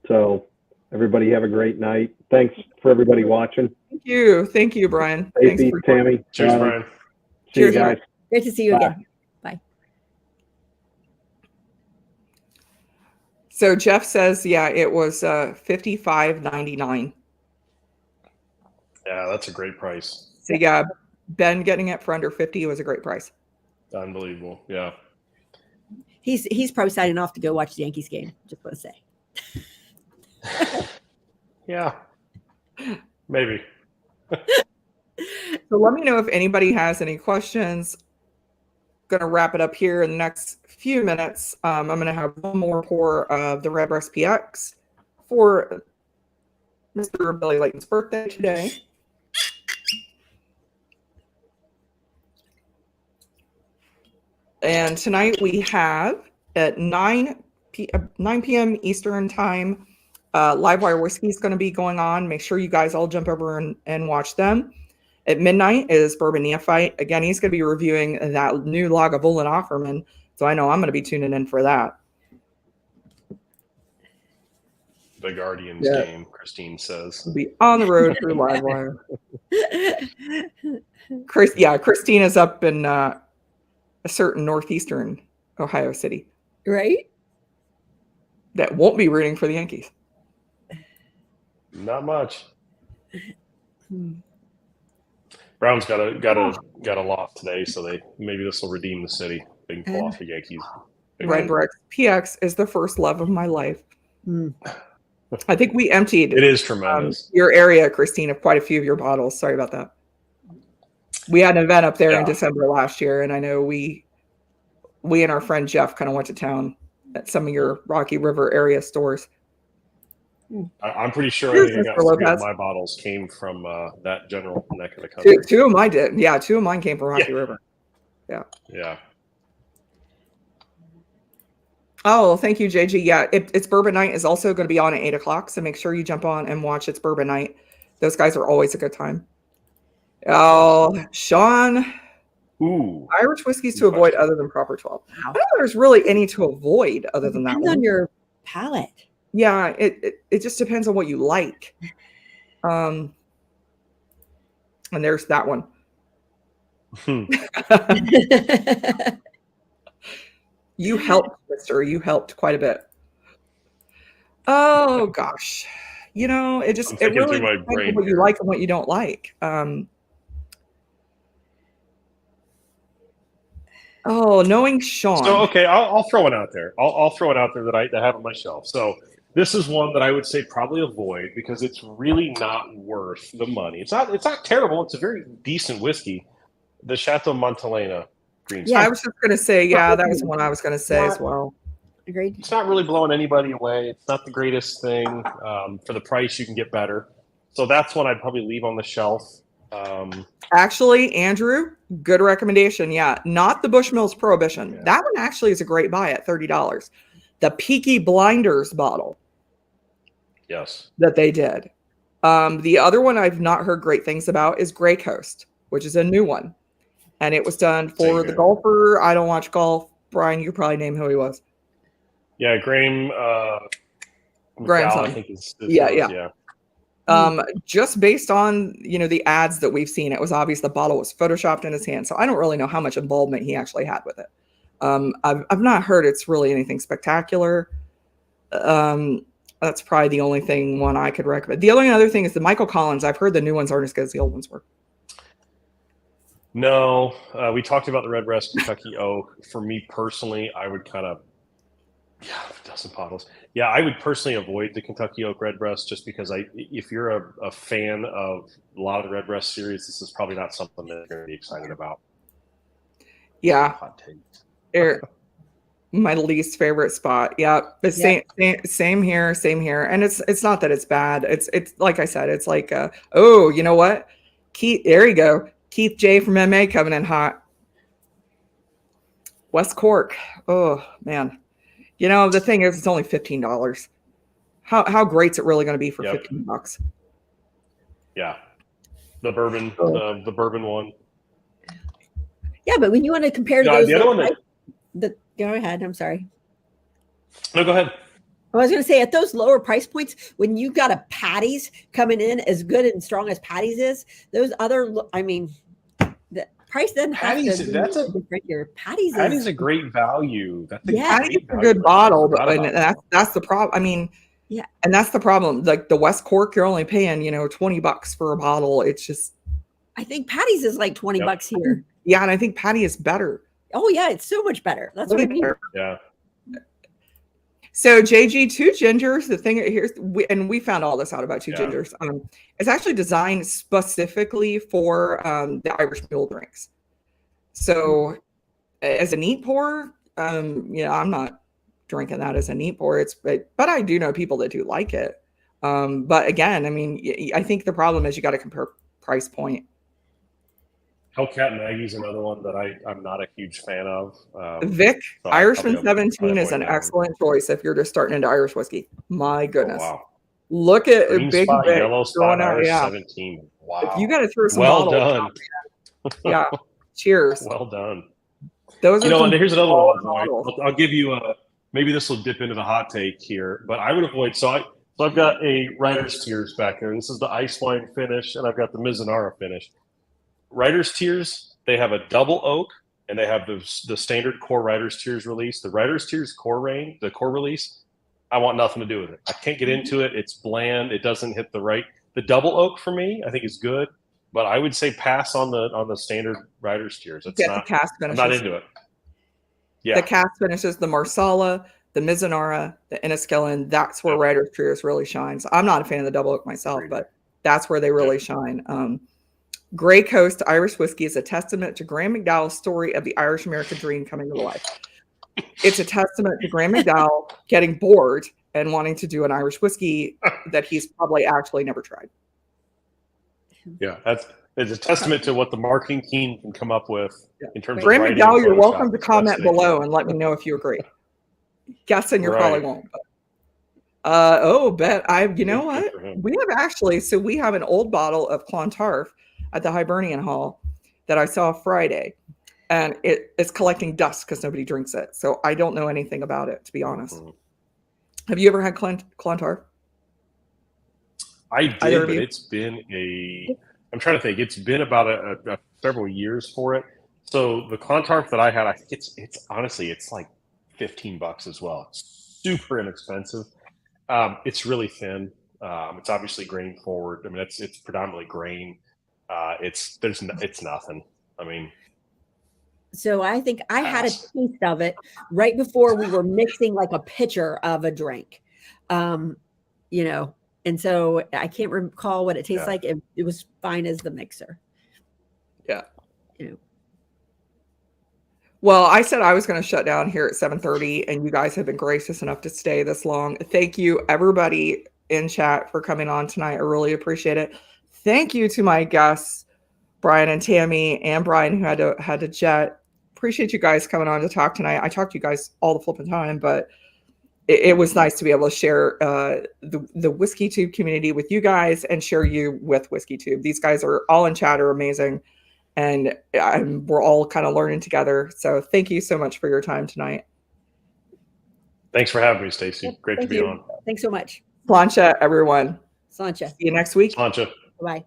So everybody have a great night. Thanks for everybody watching. Thank you, Brian. Thanks, Tammy. Cheers, Brian. See you guys. Great to see you again. Bye. So Jeff says, yeah, it was $55.99. Yeah, that's a great price. So yeah, Ben getting it for under 50 was a great price. Unbelievable. Yeah. He's probably signing off to go watch the Yankees game. Just want to say. Yeah. Maybe. So let me know if anybody has any questions. Going to wrap it up here in the next few minutes. I'm going to have one more pour of the Redbreast PX for Mr. Billy Layton's birthday today. And tonight we have at 9 p.m. Eastern time, Livewire Whiskey is going to be going on. Make sure you guys all jump over and watch them. At midnight is Bourbon Neophyte. Again, he's going to be reviewing that new Lagavulin Offerman. So I know I'm going to be tuning in for that. The Guardians game, Christine says. We'll be on the road through Livewire. Christina's up in a certain northeastern Ohio city. Right? That won't be rooting for the Yankees. Not much. Brown's got a loft today, so maybe this will redeem the city. They can pull off the Yankees. Redbreast PX is the first love of my life. I think we emptied. It is tremendous. Your area, Christine, of quite a few of your bottles. Sorry about that. We had an event up there in December last year, and I know we and our friend Jeff kind of went to town at some of your Rocky River area stores. I'm pretty sure everything got my bottles came from that general neck of the country. Two of mine did. Yeah, two of mine came from Rocky River. Yeah. Yeah. Oh, thank you, JG. Yeah, it's Bourbon Night is also going to be on at 8 o'clock, so make sure you jump on and watch It's Bourbon Night. Those guys are always a good time. Oh, Sean. Ooh. Irish whiskeys to avoid other than proper 12. I don't know if there's really any to avoid other than that one. Depends on your palate. Yeah, it just depends on what you like. And there's that one. You helped, mister. You helped quite a bit. Oh gosh. You know, it really depends on what you like and what you don't like. Knowing Sean. So okay, I'll throw it out there. I'll throw it out there that I have on my shelf. So this is one that I would say probably avoid because it's really not worth the money. It's not terrible. It's a very decent whiskey. The Chateau Montelena green. Yeah, I was just gonna say, that was one I was gonna say as well. Agreed. It's not really blowing anybody away. It's not the greatest thing. For the price, you can get better. So that's one I'd probably leave on the shelf. Actually, Andrew, good recommendation. Yeah, not the Bushmills Prohibition. Yeah. That one actually is a great buy at $30. The Peaky Blinders bottle. Yes. That they did. The other one I've not heard great things about is Grey Coast, which is a new one. And it was done for the golfer. I don't watch golf. Brian, you probably name who he was. Yeah, Graham. Graham's I think is yeah. Just based on the ads that we've seen, it was obvious the bottle was photoshopped in his hand. So I don't really know how much involvement he actually had with it. I've not heard it's really anything spectacular. That's probably the only one I could recommend. The only other thing is the Michael Collins. I've heard the new ones aren't as good as the old ones were. No, we talked about the Redbreast Kentucky Oak. For me personally, I would kind of, a dozen bottles. Yeah, I would personally avoid the Kentucky Oak Redbreast just because if you're a fan of a lot of the Redbreast series, this is probably not something that you're going to be excited about. Yeah. My least favorite spot. Yeah. Same here. And it's not that it's bad. It's like I said, it's like, you know what? Keith, there you go. Keith J from MA coming in hot. West Cork. Oh man. The thing is, it's only $15. How great's it really going to be for $15? Yeah, the bourbon, the bourbon one. Yeah, but when you want to compare those, the other one. Go ahead. I'm sorry. No, go ahead. I was going to say at those lower price points, when you've got a Patty's coming in as good and strong as Patty's is, those other, price doesn't have to Patty's, be that's a different here. Patty's Patty's a great value. That's a Yeah. Patty's great a value. good bottle, but Forgot about that. that's the problem. I mean, Yeah. and that's the problem. Like the West Cork, you're only paying, $20 for a bottle. It's just, I think Patty's is like 20 Yep. bucks here. yeah, and I think Patty is better. Oh yeah, it's so much better. That's what I mean. Yeah. So JG, two gingers. The thing here's, we found all this out about two Yeah. gingers. It's actually designed specifically for the Irish mule drinks. So as a neat pour, I'm not drinking that as a neat pour. But I do know people that do like it. But again, I mean, I think the problem is you got to compare price point. Hellcat Maggie's another one that I'm not a huge fan of. Vic, so Irishman I'll 17 is an avoid that one. excellent choice if you're just starting into Irish whiskey. My Oh, goodness. wow. Look at Green Big spot, Vic yellow spot, throwing out, Irish yeah. 17. Wow. If you got to throw some well bottles done. out, yeah. Cheers. Well done. Those are And here's another one. bottles. I'll give you maybe this will dip into the hot take here, but I would avoid. So I've got a Writer's Tears back there. This is the ice wine finish, and I've got the Mizunara finish. Writer's Tears, they have a double oak, and they have the standard core Writer's Tears release. The Writer's Tears core release, I want nothing to do with it. I can't get into it. It's bland. It doesn't hit the right. The double oak for me, I think is good, but I would say pass on the standard Writer's Tears. It's Get not. the cast I'm finishes. not into it. Yeah. The cast finishes, the Marsala, the Mizunara, the Enniskillen. That's where Writer's Tears really shines. I'm not a fan of the double oak myself, but that's where they really shine. Grey Coast Irish whiskey is a testament to Graham McDowell's story of the Irish American dream coming to life. It's a testament to Graham McDowell getting bored and wanting to do an Irish whiskey that he's probably actually never tried. Yeah, it's a testament to what the marketing team can come up with in terms Graham of writing McDowell, and you're welcome Photoshop. to comment That's below and let me know if you agree. Guessing you Right. probably won't. But, you know what? We have an old bottle of Clontarf at the Hibernian Hall that I saw Friday, and it's collecting dust because nobody drinks it. So I don't know anything about it, to be honest. Mm-hmm. Have you ever had Clontarf? I did, but it's been I'm trying to think. It's been about a several years for it. So the Clontarf that I had, I think it's honestly, it's like $15 as well. It's super inexpensive. It's really thin. It's obviously grain forward. I mean, it's predominantly grain. It's nothing. I mean, so I think I had a taste of it right before we were mixing like a pitcher of a drink, and so I can't recall what it tastes like. It was fine as the mixer. Yeah. Well, I said I was going to shut down here at 7:30, and you guys have been gracious enough to stay this long. Thank you, everybody in chat, for coming on tonight. I really appreciate it. Thank you to my guests, Brian and Tammy, and Brian, who had to jet. Appreciate you guys coming on to talk tonight. I talk to you guys all the flipping time, but it was nice to be able to share the WhiskeyTube community with you guys and share you with WhiskeyTube. These guys are all in chat, are amazing. And we're all kind of learning together. So thank you so much for your time tonight. thanks for having me, Stacey. Great to be on. Thanks so much. Sláinte, everyone. Sláinte. See you next week. Sláinte. Bye.